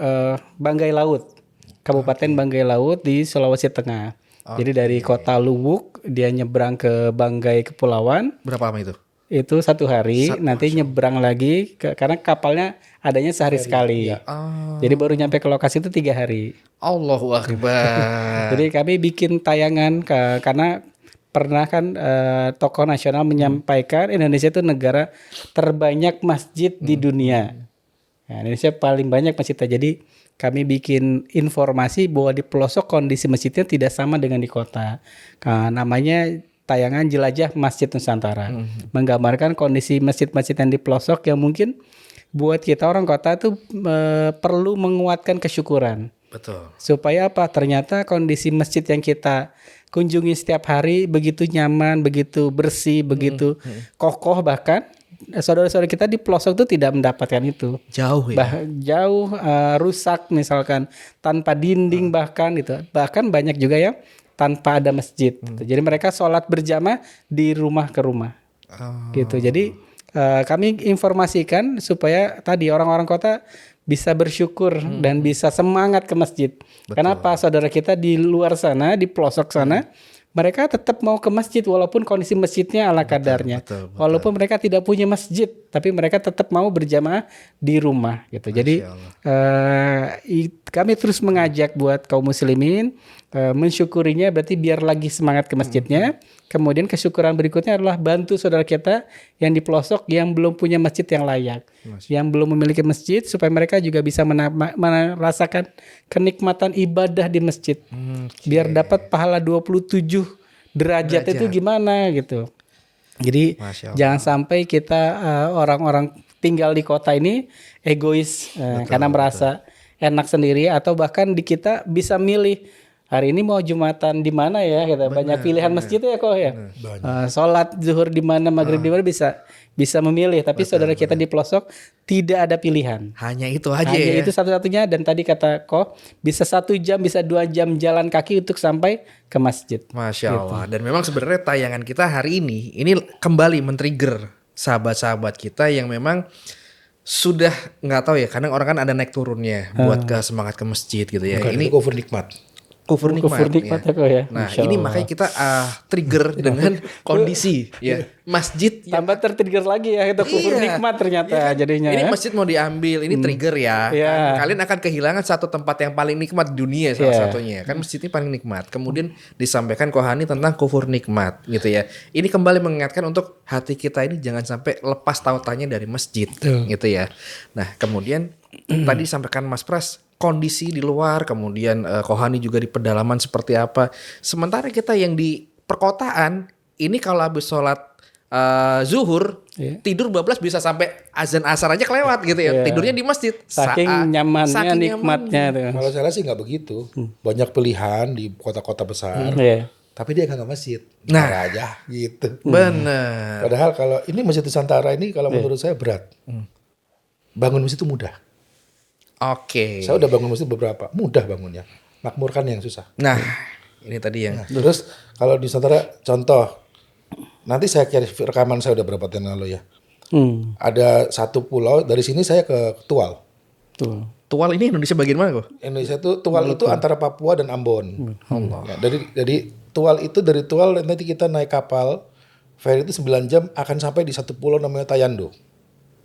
Banggai Laut. Kabupaten Banggai Laut di Sulawesi Tengah. Jadi dari kota Lubuk dia nyebrang ke Banggai Kepulauan. Berapa lama itu? Itu 1 hari. Nanti nyebrang lagi karena kapalnya adanya sehari sekali. Jadi baru nyampe ke lokasi itu 3 hari. Allahu Akbar. Jadi kami bikin tayangan karena pernah kan tokoh nasional menyampaikan Indonesia itu negara terbanyak masjid di dunia. Nah, Indonesia paling banyak masjidnya. Jadi kami bikin informasi bahwa di pelosok kondisi masjidnya tidak sama dengan di kota. Namanya tayangan Jelajah Masjid Nusantara. Menggambarkan kondisi masjid-masjid yang di pelosok yang mungkin buat kita orang kota itu perlu menguatkan kesyukuran. Betul. Supaya apa? Ternyata kondisi masjid yang kita kunjungi setiap hari begitu nyaman, begitu bersih, begitu kokoh, bahkan saudara-saudara kita di pelosok itu tidak mendapatkan itu. Jauh ya. Jauh, rusak misalkan tanpa dinding bahkan itu. Bahkan banyak juga yang tanpa ada masjid. Gitu. Jadi mereka sholat berjamaah di rumah ke rumah. Gitu. Jadi kami informasikan supaya tadi orang-orang kota bisa bersyukur dan bisa semangat ke masjid. Kenapa saudara kita di luar sana, di pelosok sana, mereka tetap mau ke masjid walaupun kondisi masjidnya ala kadarnya. Betul. Walaupun mereka tidak punya masjid, tapi mereka tetap mau berjamaah di rumah gitu. Jadi kami terus mengajak buat kaum muslimin mensyukurinya, berarti biar lagi semangat ke masjidnya. Kemudian kesyukuran berikutnya adalah bantu saudara kita yang di pelosok yang belum punya masjid yang layak, yang belum memiliki masjid, supaya mereka juga bisa merasakan kenikmatan ibadah di masjid. Biar dapat pahala 27 derajat itu gimana gitu. Jadi jangan sampai kita orang-orang tinggal di kota ini egois karena merasa enak sendiri, atau bahkan di kita bisa milih hari ini mau Jumatan di mana ya, kita banyak pilihan masjid ya kok ya. Sholat zuhur di mana, maghrib di mana, bisa memilih. Tapi saudara kita di pelosok tidak ada pilihan. Hanya itu aja Hanya ya. itu satu-satunya. Dan tadi kata kok bisa 1 jam, bisa 2 jam jalan kaki untuk sampai ke masjid. Masya Allah. Dan memang sebenarnya tayangan kita hari ini kembali men-trigger sahabat-sahabat kita yang memang sudah nggak tahu ya. Kadang orang kan ada naik turunnya buat ke semangat ke masjid gitu ya. Bukan, Ini itu kufur nikmat. kufur nikmat, ya kok ya. Nah Masya ini Allah. makanya kita trigger dengan kondisi ya masjid yang Tambah tertrigger lagi ya, itu kufur Iya. nikmat ternyata Iya kan? jadinya Ini ya. masjid mau diambil, ini trigger ya. Iya. Kan? Kalian akan kehilangan satu tempat yang paling nikmat di dunia salah Iya. satunya. Kan masjid ini paling nikmat. Kemudian disampaikan Kohani tentang kufur nikmat gitu ya. Ini kembali mengingatkan untuk hati kita ini jangan sampai lepas tautannya dari masjid gitu ya. Nah kemudian tadi disampaikan Mas Pras kondisi di luar, kemudian Kohani juga di pedalaman seperti apa. Sementara kita yang di perkotaan ini kalau habis sholat zuhur tidur 12 bisa sampai azan asar aja kelewat gitu ya. Tidurnya di masjid. Saking nyamannya, saking nikmatnya tuh. Kalau saya sih nggak begitu. Banyak pilihan di kota-kota besar. Iya. Tapi dia nggak masjid. Nah. Nah aja gitu. Bener. Padahal kalau ini Masjid Nusantara ini kalau menurut saya berat. Bangun masjid itu mudah. Oke. Saya udah bangun masjid beberapa. Mudah bangunnya. Makmurkan yang susah. Nah ini tadi yang Terus kalau di Nusantara contoh. Nanti saya cari rekaman saya udah berapa tahun lalu ya. Ada satu pulau dari sini saya ke Tual. Tuh. Tual ini Indonesia bagian mana kok? Indonesia itu Tual itu antara Papua dan Ambon. Nah, dari Tual itu dari Tual nanti kita naik kapal ferry itu 9 jam akan sampai di satu pulau namanya Tayando.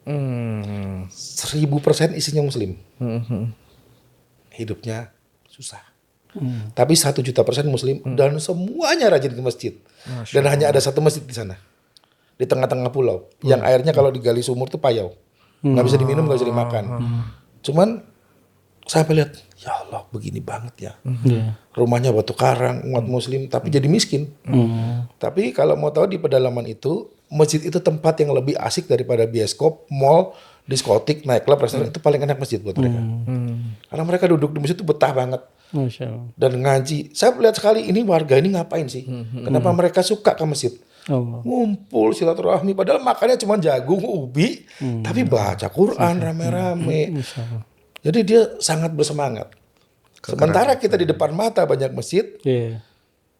1000% isinya Muslim. Hidupnya susah. Tapi 1 juta % Muslim dan semuanya rajin ke masjid. Dan hanya ada satu masjid di sana. Di tengah-tengah pulau. Yang airnya kalau digali sumur itu payau. Nggak bisa diminum, nggak bisa dimakan. Cuman sampai lihat, ya Allah begini banget ya. Rumahnya batu karang, umat Muslim, tapi jadi miskin. Tapi kalau mau tahu di pedalaman itu, masjid itu tempat yang lebih asik daripada bioskop, mall, diskotik, nightclub, restoran. Itu paling enak masjid buat mereka. Karena mereka duduk di masjid itu betah banget. Masya Allah. Dan ngaji. Saya lihat sekali ini warga ini ngapain sih? Kenapa mereka suka ke masjid? Allah. Ngumpul silaturahmi. Padahal makannya cuma jagung, ubi. Tapi baca Quran rame-rame. Jadi dia sangat bersemangat. Sementara kita di depan mata banyak masjid.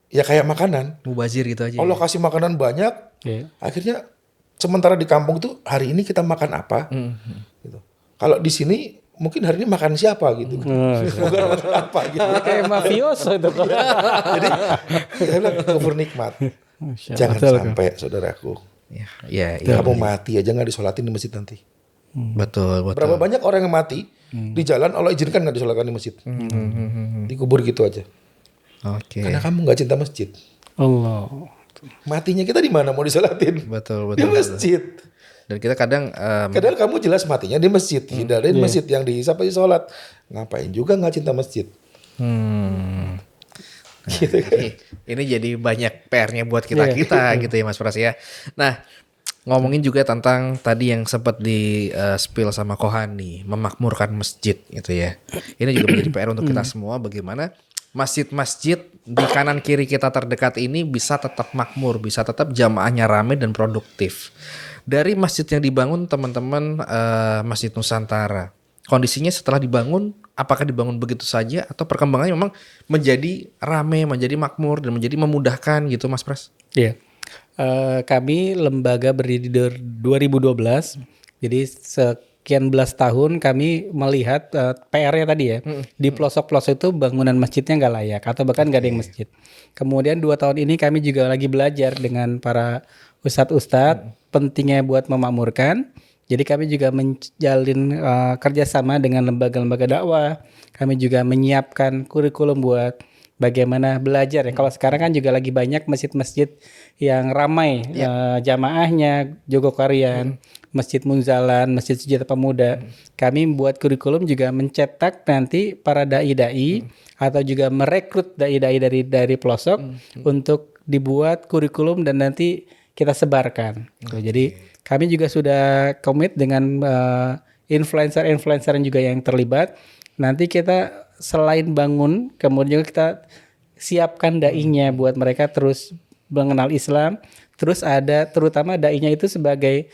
Ya kayak makanan. Mubazir gitu aja. Allah kasih makanan banyak. Akhirnya sementara di kampung tuh hari ini kita makan apa? Gitu. Kalau di sini mungkin hari ini makan siapa gitu. Bukan makan apa gitu. Kayak mafioso itu. Jadi saya bilang kufur nikmat. Jangan sampai saudaraku. Ya. Kamu mati aja nggak disolatin di masjid nanti. Betul. Berapa banyak orang yang mati di jalan Allah izinkan nggak disolatkan di masjid. Dikubur gitu aja. Oke. Karena kamu nggak cinta masjid. Allah. Matinya kita di mana mau disolatin? Betul. Di masjid. Dan kita kadang Padahal kamu jelas matinya di masjid, hindarin masjid yang dihisap aja sholat. Ngapain juga nggak cinta masjid? Gitu kan. ini jadi banyak PR-nya buat kita gitu ya Mas Pras ya. Nah, ngomongin juga tentang tadi yang sempat di spill sama Kohani, memakmurkan masjid gitu ya. Ini juga menjadi PR untuk kita semua bagaimana masjid-masjid di kanan kiri kita terdekat ini bisa tetap makmur, bisa tetap jamaahnya ramai dan produktif. Dari masjid yang dibangun teman-teman Masjid Nusantara, kondisinya setelah dibangun, apakah dibangun begitu saja atau perkembangannya memang menjadi ramai, menjadi makmur dan menjadi memudahkan gitu Mas Pras? Iya. Kami lembaga berdiri di 2012. Jadi sekian belas tahun kami melihat PR-nya tadi ya. Di pelosok-pelosok itu bangunan masjidnya nggak layak atau bahkan nggak ada yang masjid. Kemudian 2 tahun ini kami juga lagi belajar dengan para ustadz-ustadz pentingnya buat memakmurkan. Jadi kami juga menjalin kerjasama dengan lembaga-lembaga dakwah. Kami juga menyiapkan kurikulum buat bagaimana belajar ya. Kalau sekarang kan juga lagi banyak masjid-masjid yang ramai jamaahnya, Jogokarian, Masjid Munzalan, Masjid Sejahtera Pemuda. Kami buat kurikulum juga mencetak nanti para dai-dai atau juga merekrut dai-dai dari pelosok untuk dibuat kurikulum dan nanti kita sebarkan. Jadi kami juga sudah komit dengan influencer-influencer juga yang terlibat. Nanti kita selain bangun, kemudian juga kita siapkan dai-nya buat mereka terus mengenal Islam. Terus ada terutama dai-nya itu sebagai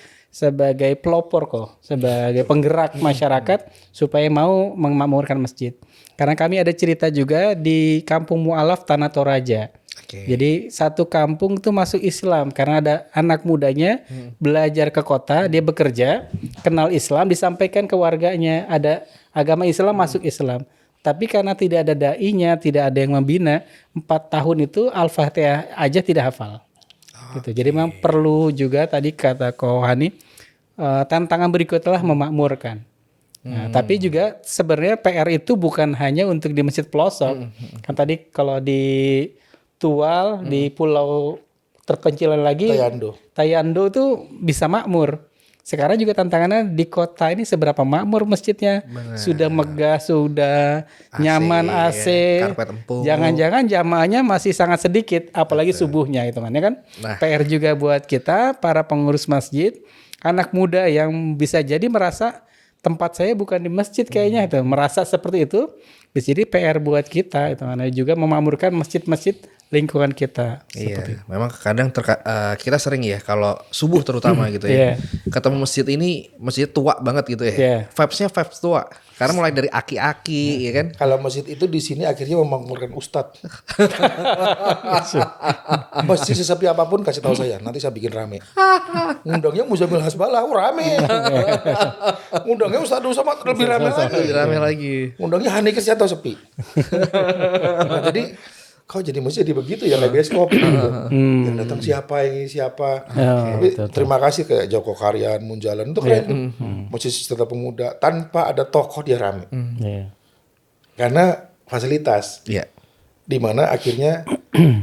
pelopor kok, sebagai penggerak masyarakat supaya mau memakmurkan masjid. Karena kami ada cerita juga di Kampung Mu'alaf Tanah Toraja. Jadi satu kampung itu masuk Islam karena ada anak mudanya belajar ke kota, dia bekerja, kenal Islam, disampaikan ke warganya, ada agama Islam, masuk Islam. Tapi karena tidak ada dai-nya, tidak ada yang membina, 4 tahun itu Al-Fatihah aja tidak hafal. Gitu. Jadi memang perlu juga tadi kata Kohani, tantangan berikutnya memakmurkan. Nah, tapi juga sebenarnya PR itu bukan hanya untuk di masjid pelosok. Kan tadi kalau di Tual, di pulau terpencilan lagi, Tayando tuh bisa makmur. Sekarang juga tantangannya di kota ini seberapa makmur masjidnya. Sudah megah, sudah nyaman, AC. Karpet empuk. Jangan-jangan jamaahnya masih sangat sedikit, apalagi subuhnya hitungannya kan. PR juga buat kita, para pengurus masjid, anak muda yang bisa jadi merasa tempat saya bukan di masjid kayaknya itu, merasa seperti itu. Jadi PR buat kita itu mana juga memakmurkan masjid-masjid lingkungan kita. Iya, memang kadang kita sering ya kalau subuh terutama gitu ya. Ketemu masjid ini masjid tua banget gitu ya. Vibes-nya vibes tua. Karena mulai dari aki-aki ya kan. Kalau masjid itu di sini akhirnya memakmurkan ustadz. Masjid sesepi apapun kasih tahu saya, nanti saya bikin rame. Ngundangnya Muzamil Hasbalah, rame. Ngundangnya Ustadz Usama lebih rame lagi. Lebih rame lagi. Ngundangnya Hani Kristianto sepi. Nah, jadi kok jadi masjid jadi begitu ya kayak bioskop gitu. Yang datang siapa ini siapa. Tapi terima kasih kayak Joko Karyan, Munjalan itu keren tuh. Masjid Citra Pemuda tanpa ada tokoh dia rame. Karena fasilitas. Di mana akhirnya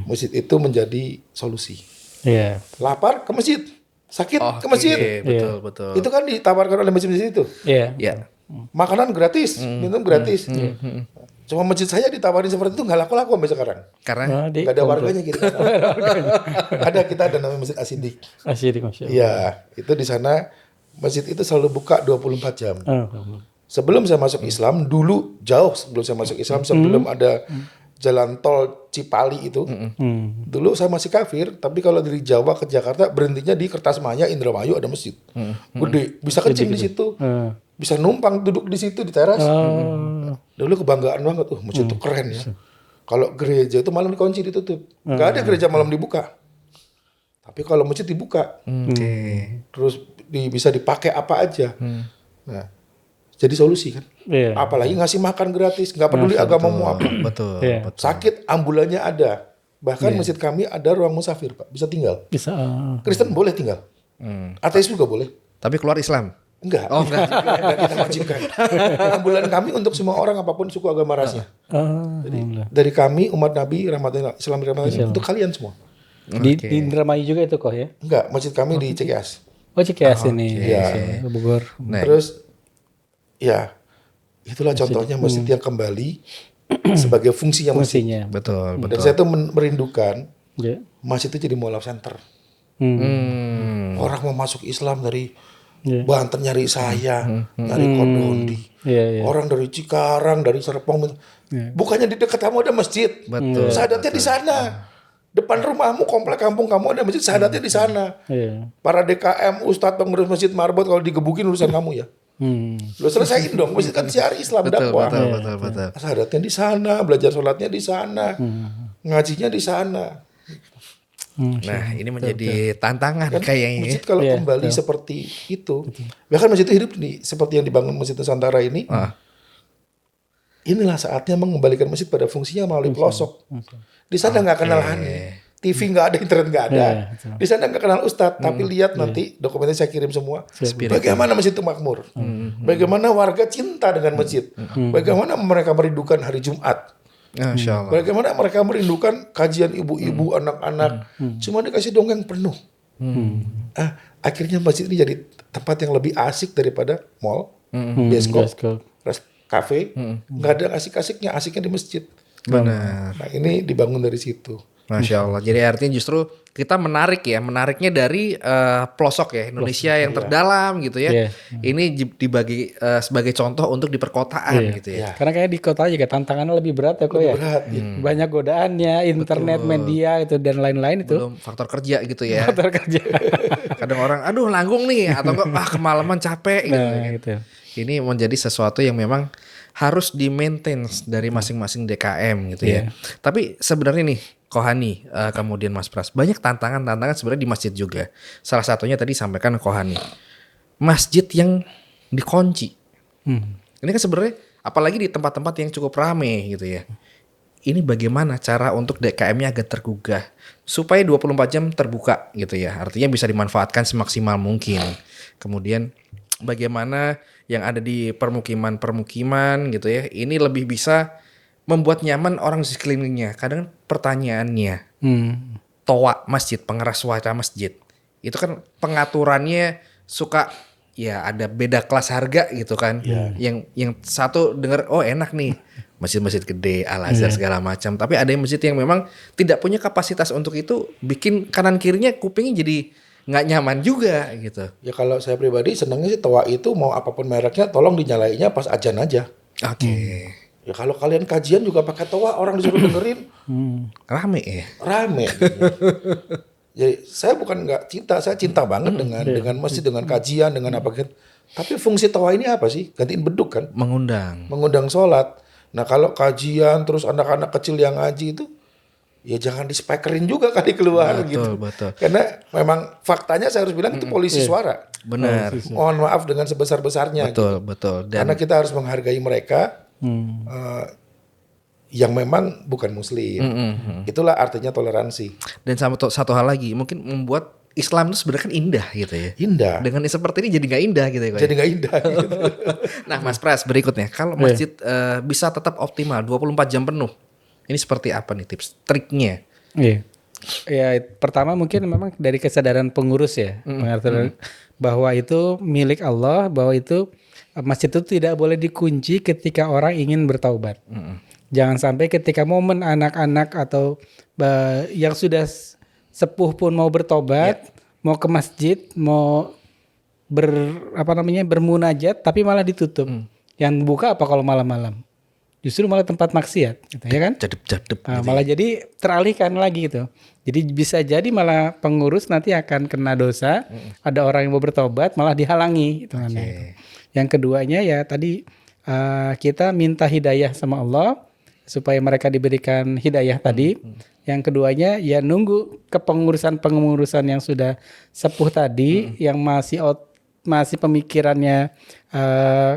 masjid itu menjadi solusi. Lapar ke masjid, sakit ke masjid. Betul. Itu kan ditawarkan oleh masjid-masjid itu. Makanan gratis, minum gratis. Cuma masjid saya ditawarin seperti itu nggak laku-laku sampai sekarang. Karena nggak ada warganya gitu. Kita ada namanya Masjid Asidik. Iya, itu di sana masjid itu selalu buka 24 jam. Sebelum saya masuk Islam, dulu jauh sebelum saya masuk Islam, sebelum ada jalan tol Cipali itu, dulu saya masih kafir. Tapi kalau dari Jawa ke Jakarta berhentinya di Kertasmaya, Indramayu ada masjid, gede, bisa kencing di situ. Bisa numpang duduk di situ di teras. Dulu kebanggaan banget, masjid itu keren ya. Kalau gereja itu malam dikunci ditutup, nggak ada gereja malam dibuka. Tapi kalau masjid dibuka, terus bisa dipakai apa aja. Nah, jadi solusi kan. Apalagi ngasih makan gratis, nggak peduli agamamu apa. Betul. Sakit ambulannya ada. Bahkan masjid kami ada ruang musafir, Pak, bisa tinggal. Bisa. Kristen boleh tinggal. Ateis juga boleh. Tapi keluar Islam. Enggak kita wajibkan. Ambulan kami untuk semua orang apapun suku agama rasnya. Jadi dari kami umat Nabi rahmatullahi Islam untuk kalian semua. Di Indramayu juga itu kok ya? Enggak, masjid kami di Cikeas. Oh Cikeas ini. Iya. Bogor. Terus ya itulah contohnya masjid yang kembali sebagai fungsinya masjid. Betul. Dan saya tuh merindukan masjid itu jadi mall center. Orang mau masuk Islam dari Banten nyari saya, nyari Kodondi. Orang dari Cikarang, dari Serpong. Bukannya di dekat kamu ada masjid. Betul. Sahadatnya di sana. Depan rumahmu, komplek kampung kamu ada masjid, sahadatnya di sana. Para DKM, Ustadz, pengurus masjid Marbot kalau digebukin urusan kamu ya. Lu selesaiin dong, masjid kan siar Islam dakwah. Betul. Sahadatnya di sana, belajar sholatnya di sana, ngajinya di sana. Nah, ini menjadi tantangan kan kayaknya. Masjid kalau kembali seperti itu, bahkan masjid itu hidup seperti yang dibangun Masjid Nusantara ini. Inilah saatnya mengembalikan masjid pada fungsinya melalui pelosok. Di sana nggak kenal Hani, TV nggak ada, internet nggak ada. Di sana nggak kenal Ustadz, tapi lihat nanti dokumennya saya kirim semua. Bagaimana masjid itu makmur, bagaimana warga cinta dengan masjid, bagaimana mereka merindukan hari Jumat. Bagaimana mereka merindukan kajian ibu-ibu, anak-anak, cuma dikasih dongeng penuh. Akhirnya masjid ini jadi tempat yang lebih asik daripada mall, bioskop, kafe. Nggak ada asik-asiknya, asiknya di masjid. Benar. Nah ini dibangun dari situ. Masya Allah. Jadi artinya justru kita menariknya dari pelosok ya Indonesia yang terdalam gitu ya. Ini dibagi sebagai contoh untuk di perkotaan gitu ya. Karena kayak di kota juga tantangannya lebih berat ya kok ya. Banyak godaannya, internet, media itu dan lain-lain itu. Belum faktor kerja gitu ya. Faktor kerja. Kadang orang, aduh nanggung nih atau enggak, kemalaman capek gitu. Gitu. Ini menjadi sesuatu yang memang harus di-maintain dari masing-masing DKM gitu ya. Tapi sebenarnya nih Kohani, kemudian Mas Pras, banyak tantangan sebenarnya di masjid juga. Salah satunya tadi sampaikan Kohani, masjid yang dikunci. Ini kan sebenarnya apalagi di tempat-tempat yang cukup rame gitu ya. Ini bagaimana cara untuk DKM-nya agar tergugah supaya 24 jam terbuka gitu ya. Artinya bisa dimanfaatkan semaksimal mungkin. Kemudian bagaimana yang ada di permukiman gitu ya, ini lebih bisa membuat nyaman orang di sekelilingnya. Kadang pertanyaannya, toa masjid, pengeras suara masjid, itu kan pengaturannya suka ya ada beda kelas harga gitu kan. Yang satu dengar oh enak nih masjid-masjid gede, Al-Azhar segala macam, tapi ada yang masjid yang memang tidak punya kapasitas untuk itu, bikin kanan kirinya kupingnya jadi nggak nyaman juga gitu. Ya kalau saya pribadi senangnya sih toa itu mau apapun mereknya tolong dinyalainya pas azan aja. Oke. Ya kalau kalian kajian juga pakai toa, orang disuruh dengerin, Rame ya. rame. Jadi saya bukan nggak cinta, saya cinta banget dengan masjid, dengan kajian, dengan apa gitu. Tapi fungsi toa ini apa sih? Gantiin beduk kan? Mengundang sholat. Nah kalau kajian terus anak-anak kecil yang ngaji itu, ya jangan dispekerin juga kali keluar gitu. Betul. Karena memang faktanya saya harus bilang itu polisi suara. Benar. Mohon maaf dengan sebesar-besarnya. Betul. Karena kita harus menghargai mereka yang memang bukan muslim. Itulah artinya toleransi. Dan sama satu hal lagi, mungkin membuat Islam itu sebenarnya kan indah gitu ya. Indah. Dengan seperti ini jadi nggak indah gitu ya. Jadi nggak indah. Gitu. Nah Mas Pras, berikutnya, kalau masjid bisa tetap optimal 24 jam penuh, ini seperti apa nih tips triknya? Iya. Ya pertama mungkin memang dari kesadaran pengurus ya, mengatakan bahwa itu milik Allah, bahwa itu masjid itu tidak boleh dikunci ketika orang ingin bertaubat. Jangan sampai ketika momen anak-anak atau yang sudah sepuh pun mau bertobat, mau ke masjid, mau bermunajat, tapi malah ditutup. Yang buka apa kalau malam-malam? Justru malah tempat maksiat, gitu, ya kan? Jadep-jadep Nah, gitu malah jadi teralihkan lagi gitu. Jadi bisa jadi malah pengurus nanti akan kena dosa. Ada orang yang mau bertobat malah dihalangi. Itu. Yang keduanya ya tadi kita minta hidayah sama Allah supaya mereka diberikan hidayah tadi. Yang keduanya ya nunggu kepengurusan yang sudah sepuh tadi yang masih pemikirannya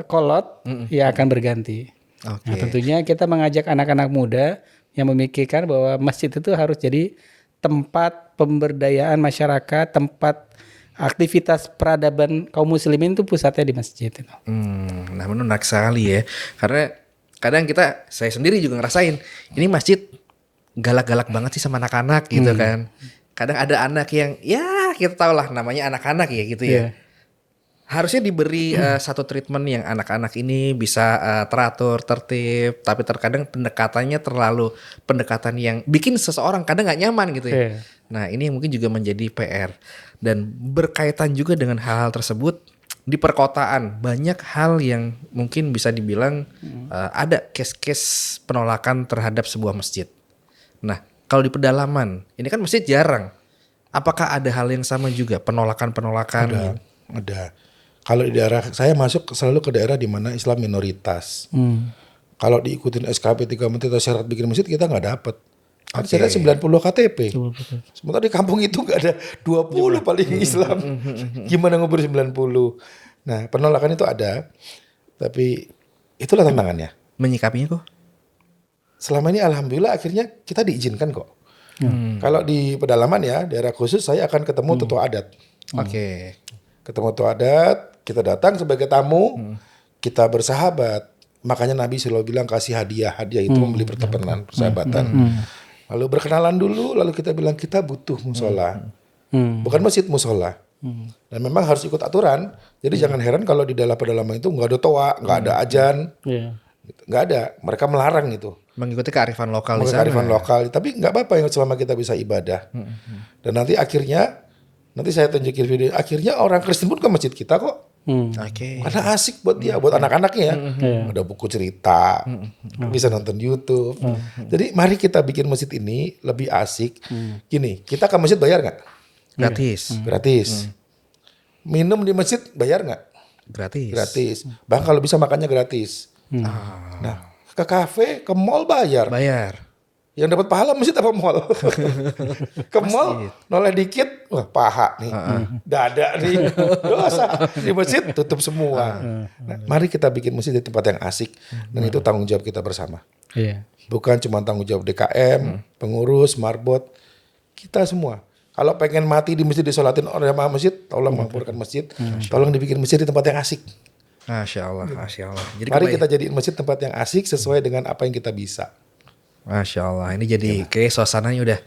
kolot ya akan berganti. Nah, tentunya kita mengajak anak-anak muda yang memikirkan bahwa masjid itu harus jadi tempat pemberdayaan masyarakat, tempat aktivitas peradaban kaum muslimin itu pusatnya di masjid itu. Nah menarik sekali ya, karena kadang saya sendiri juga ngerasain ini masjid galak-galak banget sih sama anak-anak gitu kan. Kadang ada anak yang ya kita tahu lah namanya anak-anak ya gitu ya. Harusnya diberi satu treatment yang anak-anak ini bisa teratur, tertib, tapi terkadang pendekatan yang bikin seseorang kadang nggak nyaman gitu ya. Nah ini mungkin juga menjadi PR dan berkaitan juga dengan hal-hal tersebut di perkotaan banyak hal yang mungkin bisa dibilang ada case-case penolakan terhadap sebuah masjid. Nah kalau di pedalaman ini kan masjid jarang. Apakah ada hal yang sama juga penolakan-penolakan? Ada. Kalau di daerah saya masuk selalu ke daerah di mana Islam minoritas. Kalau diikutin SKP 3 Menteri atau syarat bikin masjid kita nggak dapat. Ada 90 KTP. Sementara di kampung itu nggak ada 20 paling Islam. Gimana ngubur 90? Nah penolakan itu ada. Tapi itulah tantangannya. Menyikapinya kok? Selama ini alhamdulillah akhirnya kita diizinkan kok. Kalau di pedalaman ya daerah khusus saya akan ketemu tetua adat. Ketemu tetua adat, kita datang sebagai tamu, kita bersahabat. Makanya Nabi selalu bilang kasih hadiah itu membeli pertemanan, persahabatan. Lalu berkenalan dulu, lalu kita bilang kita butuh musola, bukan masjid, musola. Dan memang harus ikut aturan. Jadi jangan heran kalau di dalam pedalaman itu nggak ada toa, nggak ada azan, nggak ada. Mereka melarang itu. Mengikuti kearifan lokal di sana. Kearifan lokal, tapi nggak apa-apa selama kita bisa ibadah. Dan nanti akhirnya saya tunjukin video. Akhirnya orang Kristen pun ke masjid kita kok. Karena asik buat dia, buat anak-anaknya ya. Ada buku cerita, bisa nonton YouTube. Jadi mari kita bikin masjid ini lebih asik. Gini, kita ke masjid bayar nggak? Gratis. Minum di masjid bayar nggak? Gratis. Bahkan kalau bisa makannya gratis. Nah, ke kafe, ke mall bayar. Yang dapat pahala masjid apa mall? Ke mall noleh dikit, wah paha nih, dada nih, dosa. Di masjid tutup semua. Nah, mari kita bikin masjid di tempat yang asik dan itu tanggung jawab kita bersama. Bukan cuma tanggung jawab DKM, pengurus, marbot, kita semua. Kalau pengen mati di masjid disolatin oleh masjid, tolong mampukan masjid, tolong dibikin masjid di tempat yang asik. Masya Allah. Jadi mari kita jadiin masjid tempat yang asik sesuai dengan apa yang kita bisa. Masya Allah, ini jadi kayak suasananya udah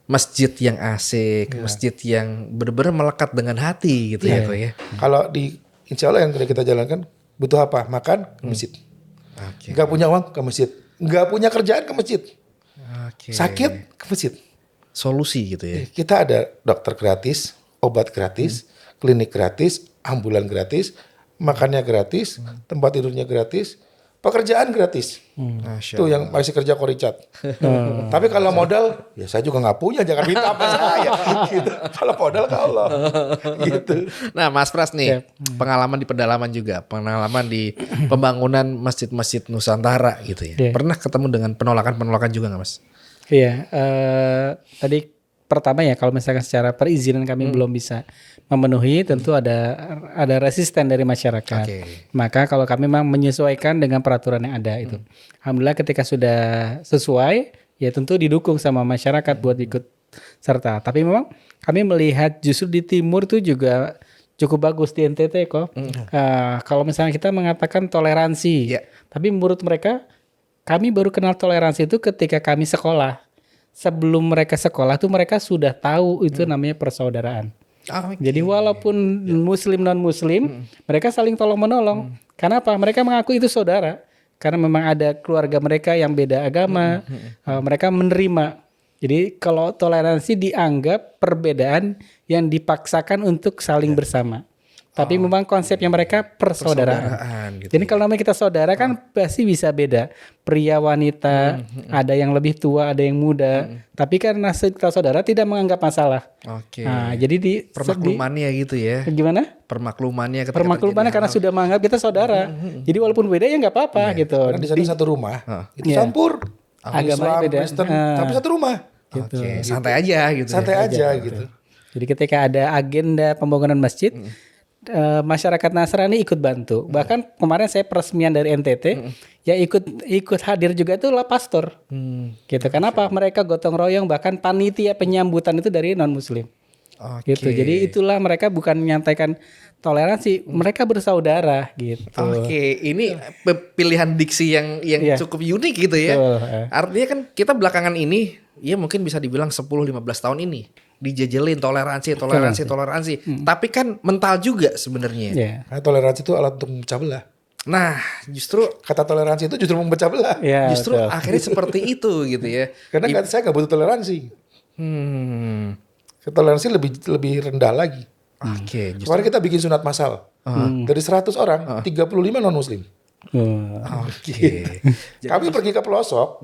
masjid yang asik, masjid yang benar-benar melekat dengan hati gitu ya kok ya. Kalau insya Allah yang kita jalankan butuh apa? Makan ke masjid. Gak punya uang ke masjid. Gak punya kerjaan ke masjid. Sakit ke masjid. Solusi gitu ya. Kita ada dokter gratis, obat gratis, klinik gratis, ambulan gratis, makannya gratis, tempat tidurnya gratis. pekerjaan gratis. Masya Itu yang masih kerja koricat. Tapi kalau modal, ya saya juga nggak punya, jangan minta apa saya. Gitu. Kalau modal ke Allah. Gitu. Nah, Mas Pras nih, pengalaman di pedalaman juga, pengalaman di pembangunan masjid-masjid Nusantara gitu ya. Pernah ketemu dengan penolakan juga nggak, Mas? Iya, tadi pertama ya kalau misalkan secara perizinan kami belum bisa memenuhi, tentu ada resisten dari masyarakat. Oke. Maka kalau kami memang menyesuaikan dengan peraturan yang ada itu, alhamdulillah ketika sudah sesuai, ya tentu didukung sama masyarakat buat ikut serta. Tapi memang kami melihat justru di timur itu juga cukup bagus di NTT kok. Kalau misalnya kita mengatakan toleransi, tapi menurut mereka kami baru kenal toleransi itu ketika kami sekolah. Sebelum mereka sekolah tuh mereka sudah tahu itu namanya persaudaraan. Jadi walaupun muslim non muslim, mereka saling tolong menolong. Kenapa? Mereka mengaku itu saudara. Karena memang ada keluarga mereka yang beda agama, mereka menerima. Jadi kalau toleransi dianggap perbedaan yang dipaksakan untuk saling bersama. Tapi memang konsepnya mereka persaudaraan gitu. Jadi kalau namanya kita saudara kan pasti bisa beda. Pria wanita, ada yang lebih tua, ada yang muda. Tapi karena kita saudara tidak menganggap masalah. Oke. Nah, jadi di permaklumannya gitu ya. Gimana? Permaklumannya karena sudah menganggap kita saudara. Jadi walaupun beda ya nggak apa-apa gitu. Karena di sana satu rumah, itu campur. Agamanya Islam, beda. Kristen, tapi satu rumah. Oke, santai aja gitu. Santai aja gitu. Jadi ketika ada agenda pembangunan masjid, masyarakat Nasrani ikut bantu. Bahkan kemarin saya peresmian dari NTT, ya ikut hadir juga itu lah pastor. Gitu. Kenapa? Mereka gotong royong, bahkan panitia penyambutan itu dari non Muslim. Gitu. Jadi itulah mereka bukan menyampaikan toleransi, mereka bersaudara gitu. Oke, ini pilihan diksi yang cukup unik gitu ya. Artinya kan kita belakangan ini, ya mungkin bisa dibilang 10-15 tahun ini dijejelin toleransi. Tapi kan mental juga sebenarnya. Karena toleransi itu alat untuk memecah belah. Nah, justru kata toleransi itu justru memecah belah. Justru akhirnya seperti itu gitu ya. Karena saya nggak butuh toleransi. Toleransi lebih rendah lagi. Oke. Kemarin kita bikin sunat massal. Dari 100 orang, 35 non muslim. Oke. Kami pergi ke pelosok,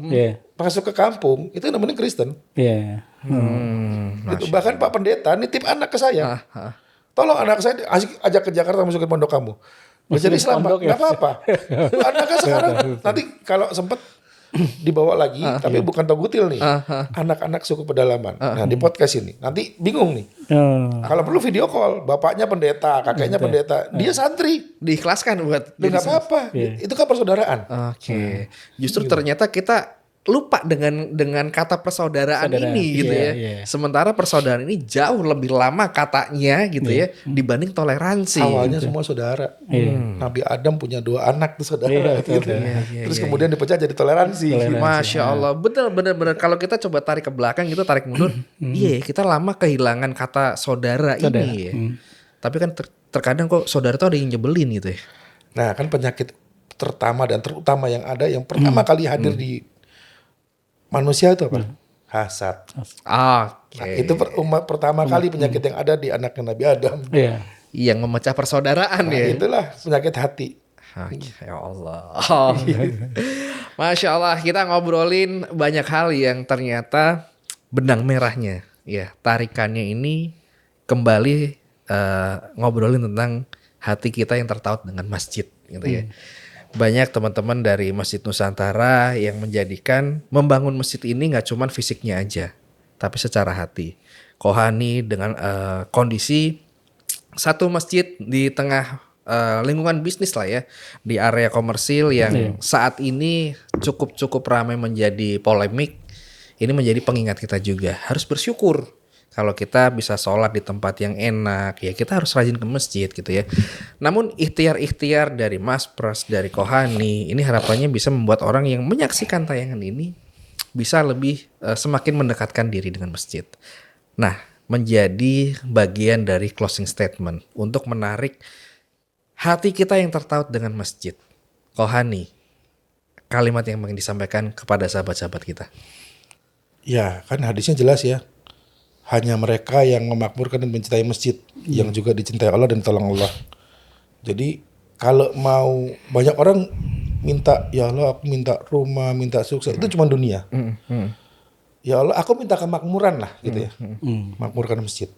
masuk ke kampung, itu namanya Kristen. Itu bahkan Pak Pendeta nitip anak ke saya. Tolong anak saya ajak ke Jakarta masukin pondok kamu. Jadi Islam Pak, nggak apa-apa. Anaknya sekarang nanti kalau sempat dibawa lagi, tapi bukan togutil nih. Anak-anak suku pedalaman. Nah di podcast ini, nanti bingung nih. Kalau perlu video call, bapaknya pendeta, kakeknya pendeta, dia santri. Diikhlaskan buat. Nggak apa-apa. Itu kan persaudaraan. Oke. Justru ternyata kita lupa dengan kata persaudaraan ini gitu ya. Sementara persaudaraan ini jauh lebih lama katanya gitu ya dibanding toleransi. Awalnya semua saudara. Nabi Adam punya 2 anak tuh saudara. Terus kemudian dipecah jadi toleransi. Masya Allah, bener. Kalau kita coba tarik ke belakang gitu, tarik mundur, kita lama kehilangan kata saudara ini ya. Tapi kan terkadang kok saudara tuh ada yang nyebelin gitu ya. Nah kan penyakit pertama dan terutama yang ada yang pertama kali hadir di manusia itu apa? Hasad. Nah, itu pertama kali penyakit yang ada di anaknya Nabi Adam. Yang memecah persaudaraan ya. Itulah penyakit hati. Ya Allah. Masya Allah, kita ngobrolin banyak hal yang ternyata benang merahnya. Ya, tarikannya ini kembali ngobrolin tentang hati kita yang tertaut dengan masjid gitu ya. Banyak teman-teman dari Masjid Nusantara yang menjadikan membangun masjid ini nggak cuma fisiknya aja, tapi secara hati. Kohani dengan kondisi satu masjid di tengah lingkungan bisnis lah ya, di area komersil yang saat ini cukup ramai menjadi polemik. Ini menjadi pengingat kita juga harus bersyukur. Kalau kita bisa sholat di tempat yang enak, ya kita harus rajin ke masjid gitu ya. Namun ikhtiar-ikhtiar dari Mas Pras, dari Kohani, ini harapannya bisa membuat orang yang menyaksikan tayangan ini bisa lebih semakin mendekatkan diri dengan masjid. Nah, menjadi bagian dari closing statement untuk menarik hati kita yang tertaut dengan masjid. Kohani, kalimat yang ingin disampaikan kepada sahabat-sahabat kita. Ya, kan hadisnya jelas ya. Hanya mereka yang memakmurkan dan mencintai masjid yang juga dicintai Allah dan tolong Allah. Jadi kalau mau banyak orang minta ya Allah aku minta rumah, minta sukses, itu cuma dunia. Ya Allah aku minta kemakmuran lah gitu ya. Makmurkan masjid.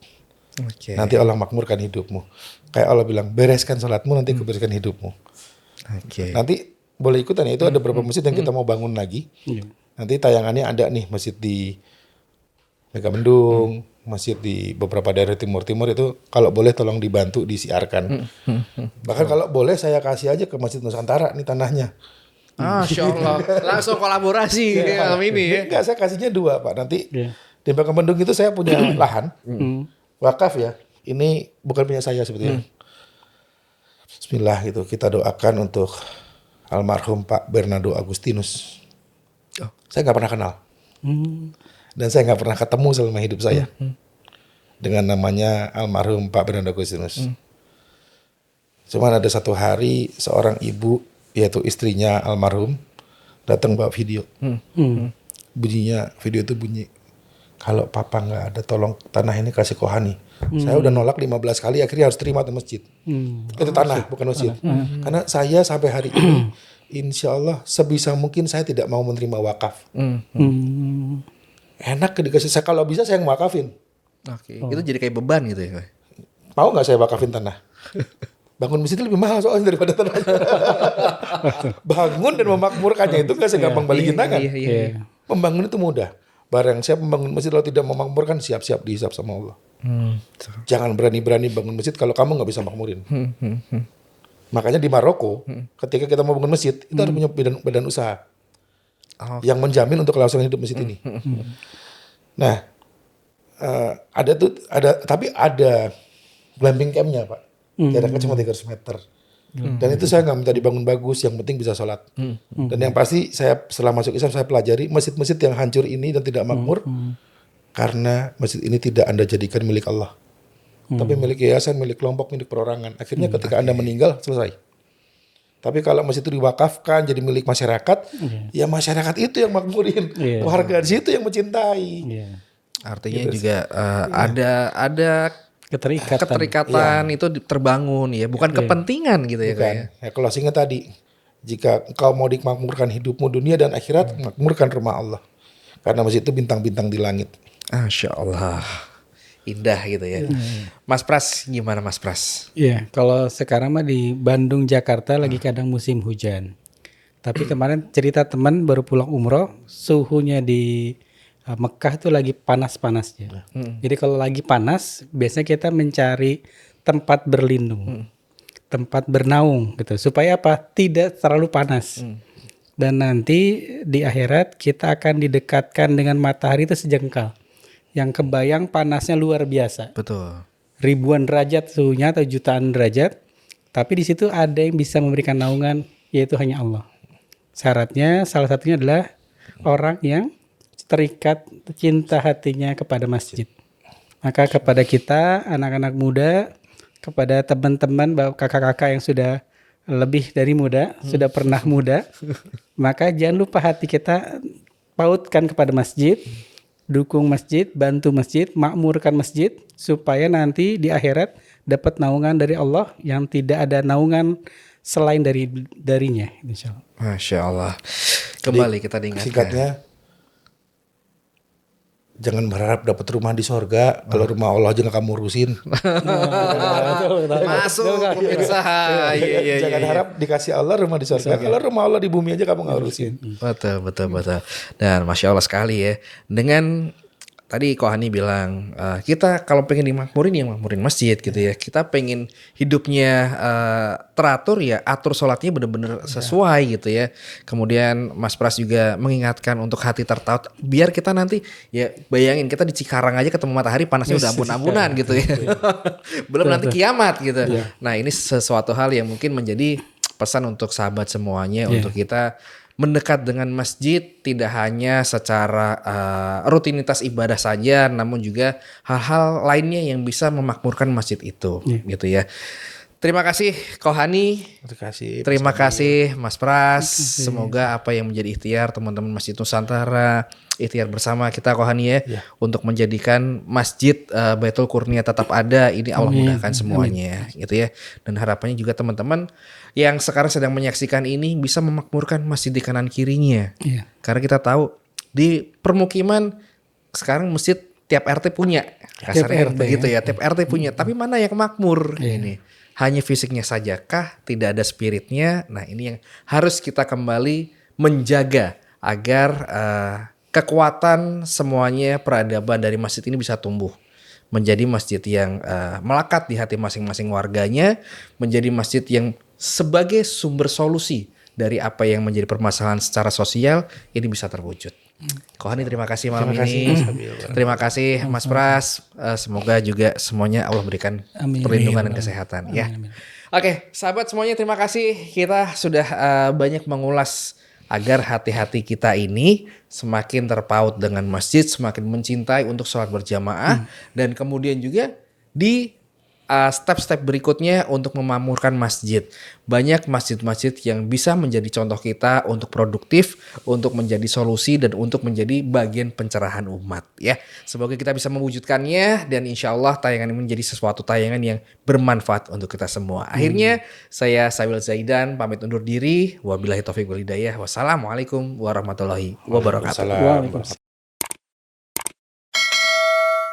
Oke. Nanti Allah makmurkan hidupmu. Kayak Allah bilang bereskan salatmu nanti aku bereskan hidupmu. Oke. Nanti boleh ikutan ya, itu ada beberapa masjid yang kita mau bangun lagi. Nanti tayangannya ada nih, masjid di Megamendung, masjid di beberapa daerah timur-timur itu kalau boleh tolong dibantu disiarkan. Bahkan kalau boleh saya kasih aja ke Masjid Nusantara nih tanahnya. Masya Allah. Langsung kolaborasi malam ini ya. Enggak, saya kasihnya 2 Pak. Nanti di Megamendung itu saya punya lahan wakaf ya. Ini bukan punya saya sebetulnya. Bismillah gitu, kita doakan untuk almarhum Pak Bernardo Agustinus. Saya nggak pernah kenal. Dan saya nggak pernah ketemu selama hidup saya. Dengan namanya almarhum Pak Bernardo Agustinus. Cuman ada satu hari seorang ibu, yaitu istrinya almarhum, datang bawa video. Bunyinya, video itu bunyi, kalau papa nggak ada tolong tanah ini kasih Kohani. Saya udah nolak 15 kali, akhirnya harus terima di masjid. Itu tanah, bukan masjid. Karena saya sampai hari ini, insya Allah sebisa mungkin saya tidak mau menerima wakaf. Enak dikasih saya, kalau bisa saya ngewakafin. Oke. Itu jadi kayak beban gitu ya. Mau nggak saya wakafin tanah? Bangun masjid itu lebih mahal soalnya daripada tanahnya. Bangun dan memakmurkannya itu nggak segampang balikin tangan. Iya. Membangun itu mudah. Barang siap membangun masjid kalau tidak memakmurkan, siap-siap dihisap sama Allah. Jangan berani-berani bangun masjid kalau kamu nggak bisa makmurin. Makanya di Maroko, ketika kita mau bangun masjid, itu harus punya badan usaha yang menjamin untuk kelangsungan hidup masjid ini. Nah, tapi ada glamping campnya Pak. Jaraknya cuma 300 meter. Dan itu saya nggak minta dibangun bagus, yang penting bisa sholat. Dan yang pasti saya setelah masuk Islam saya pelajari masjid-masjid yang hancur ini dan tidak makmur karena masjid ini tidak Anda jadikan milik Allah, tapi milik yayasan, milik kelompok, milik perorangan. Akhirnya ketika Anda meninggal selesai. Tapi kalau masjid itu diwakafkan jadi milik masyarakat, ya masyarakat itu yang makmurin, warga di situ yang mencintai. Artinya juga ada keterikatan itu terbangun ya, bukan kepentingan gitu ya. Bukan. Ya, kalau singa tadi, jika engkau mau dimakmurkan hidupmu dunia dan akhirat, makmurkan rumah Allah. Karena masjid itu bintang-bintang di langit. Masya Allah. Indah gitu ya. Mas Pras, gimana Mas Pras? Iya, kalau sekarang mah di Bandung, Jakarta lagi kadang musim hujan. Tapi kemarin cerita teman baru pulang umroh, suhunya di Mekah tuh lagi panas-panasnya. Jadi kalau lagi panas, biasanya kita mencari tempat berlindung, tempat bernaung gitu. Supaya apa? Tidak terlalu panas. Dan nanti di akhirat kita akan didekatkan dengan matahari itu sejengkal. Yang kebayang panasnya luar biasa. Betul. Ribuan derajat suhunya atau jutaan derajat. Tapi di situ ada yang bisa memberikan naungan, yaitu hanya Allah. Syaratnya salah satunya adalah orang yang terikat cinta hatinya kepada masjid. Maka kepada kita anak-anak muda, kepada teman-teman kakak-kakak yang sudah lebih dari muda, sudah pernah muda, maka jangan lupa hati kita pautkan kepada masjid, dukung masjid, bantu masjid, makmurkan masjid, supaya nanti di akhirat dapat naungan dari Allah yang tidak ada naungan selain darinya, insya Allah. Masya Allah. Kembali kita diingatkan. Singkatnya, jangan berharap dapat rumah di sorga kalau rumah Allah aja nggak kamu urusin. Masuk pemirsa. Iya. Jangan harap dikasih Allah rumah di sorga kalau rumah Allah di bumi aja kamu nggak urusin. Betul. Dan Masya Allah sekali ya. Dengan tadi Kohani bilang kita kalau pengen dimakmurin ya makmurin masjid gitu ya. Kita pengen hidupnya teratur ya atur sholatnya benar-benar sesuai gitu ya. Kemudian Mas Pras juga mengingatkan untuk hati tertaut biar kita nanti ya bayangin kita di Cikarang aja ketemu matahari panasnya udah ampun-ampunan gitu ya. Belum nanti kiamat gitu. Nah ini sesuatu hal yang mungkin menjadi pesan untuk sahabat semuanya untuk kita mendekat dengan masjid tidak hanya secara rutinitas ibadah saja, namun juga hal-hal lainnya yang bisa memakmurkan masjid itu, gitu ya. Terima kasih Kohani. Terima kasih Mas Pras. Semoga apa yang menjadi ikhtiar teman-teman Masjid Nusantara, ikhtiar bersama kita Kohani ya, untuk menjadikan Masjid Baitul Kurnia tetap ada. Ini Allah mudahkan semuanya gitu ya. Dan harapannya juga teman-teman yang sekarang sedang menyaksikan ini bisa memakmurkan masjid di kanan kirinya. Karena kita tahu di permukiman sekarang masjid tiap RT punya. Kasarnya begitu ya. Tiap RT punya. Tapi mana yang makmur ini? Hanya fisiknya sajakah, tidak ada spiritnya. Nah ini yang harus kita kembali menjaga agar kekuatan semuanya peradaban dari masjid ini bisa tumbuh. Menjadi masjid yang melekat di hati masing-masing warganya. Menjadi masjid yang sebagai sumber solusi dari apa yang menjadi permasalahan secara sosial ini bisa terwujud. Kohani terima kasih malam ini. Terima kasih Mas Pras. Semoga juga semuanya Allah berikan perlindungan dan kesehatan ya. Oke, sahabat semuanya terima kasih. Kita sudah banyak mengulas agar hati-hati kita ini semakin terpaut dengan masjid, semakin mencintai untuk sholat berjamaah dan kemudian juga di step-step berikutnya untuk memakmurkan masjid. Banyak masjid-masjid yang bisa menjadi contoh kita untuk produktif, untuk menjadi solusi dan untuk menjadi bagian pencerahan umat ya. Semoga kita bisa mewujudkannya dan insya Allah tayangan ini menjadi sesuatu tayangan yang bermanfaat untuk kita semua. Akhirnya saya Sabil Zaidan pamit undur diri. Wabillahi taufiq wal hidayah. Wassalamualaikum warahmatullahi wabarakatuh.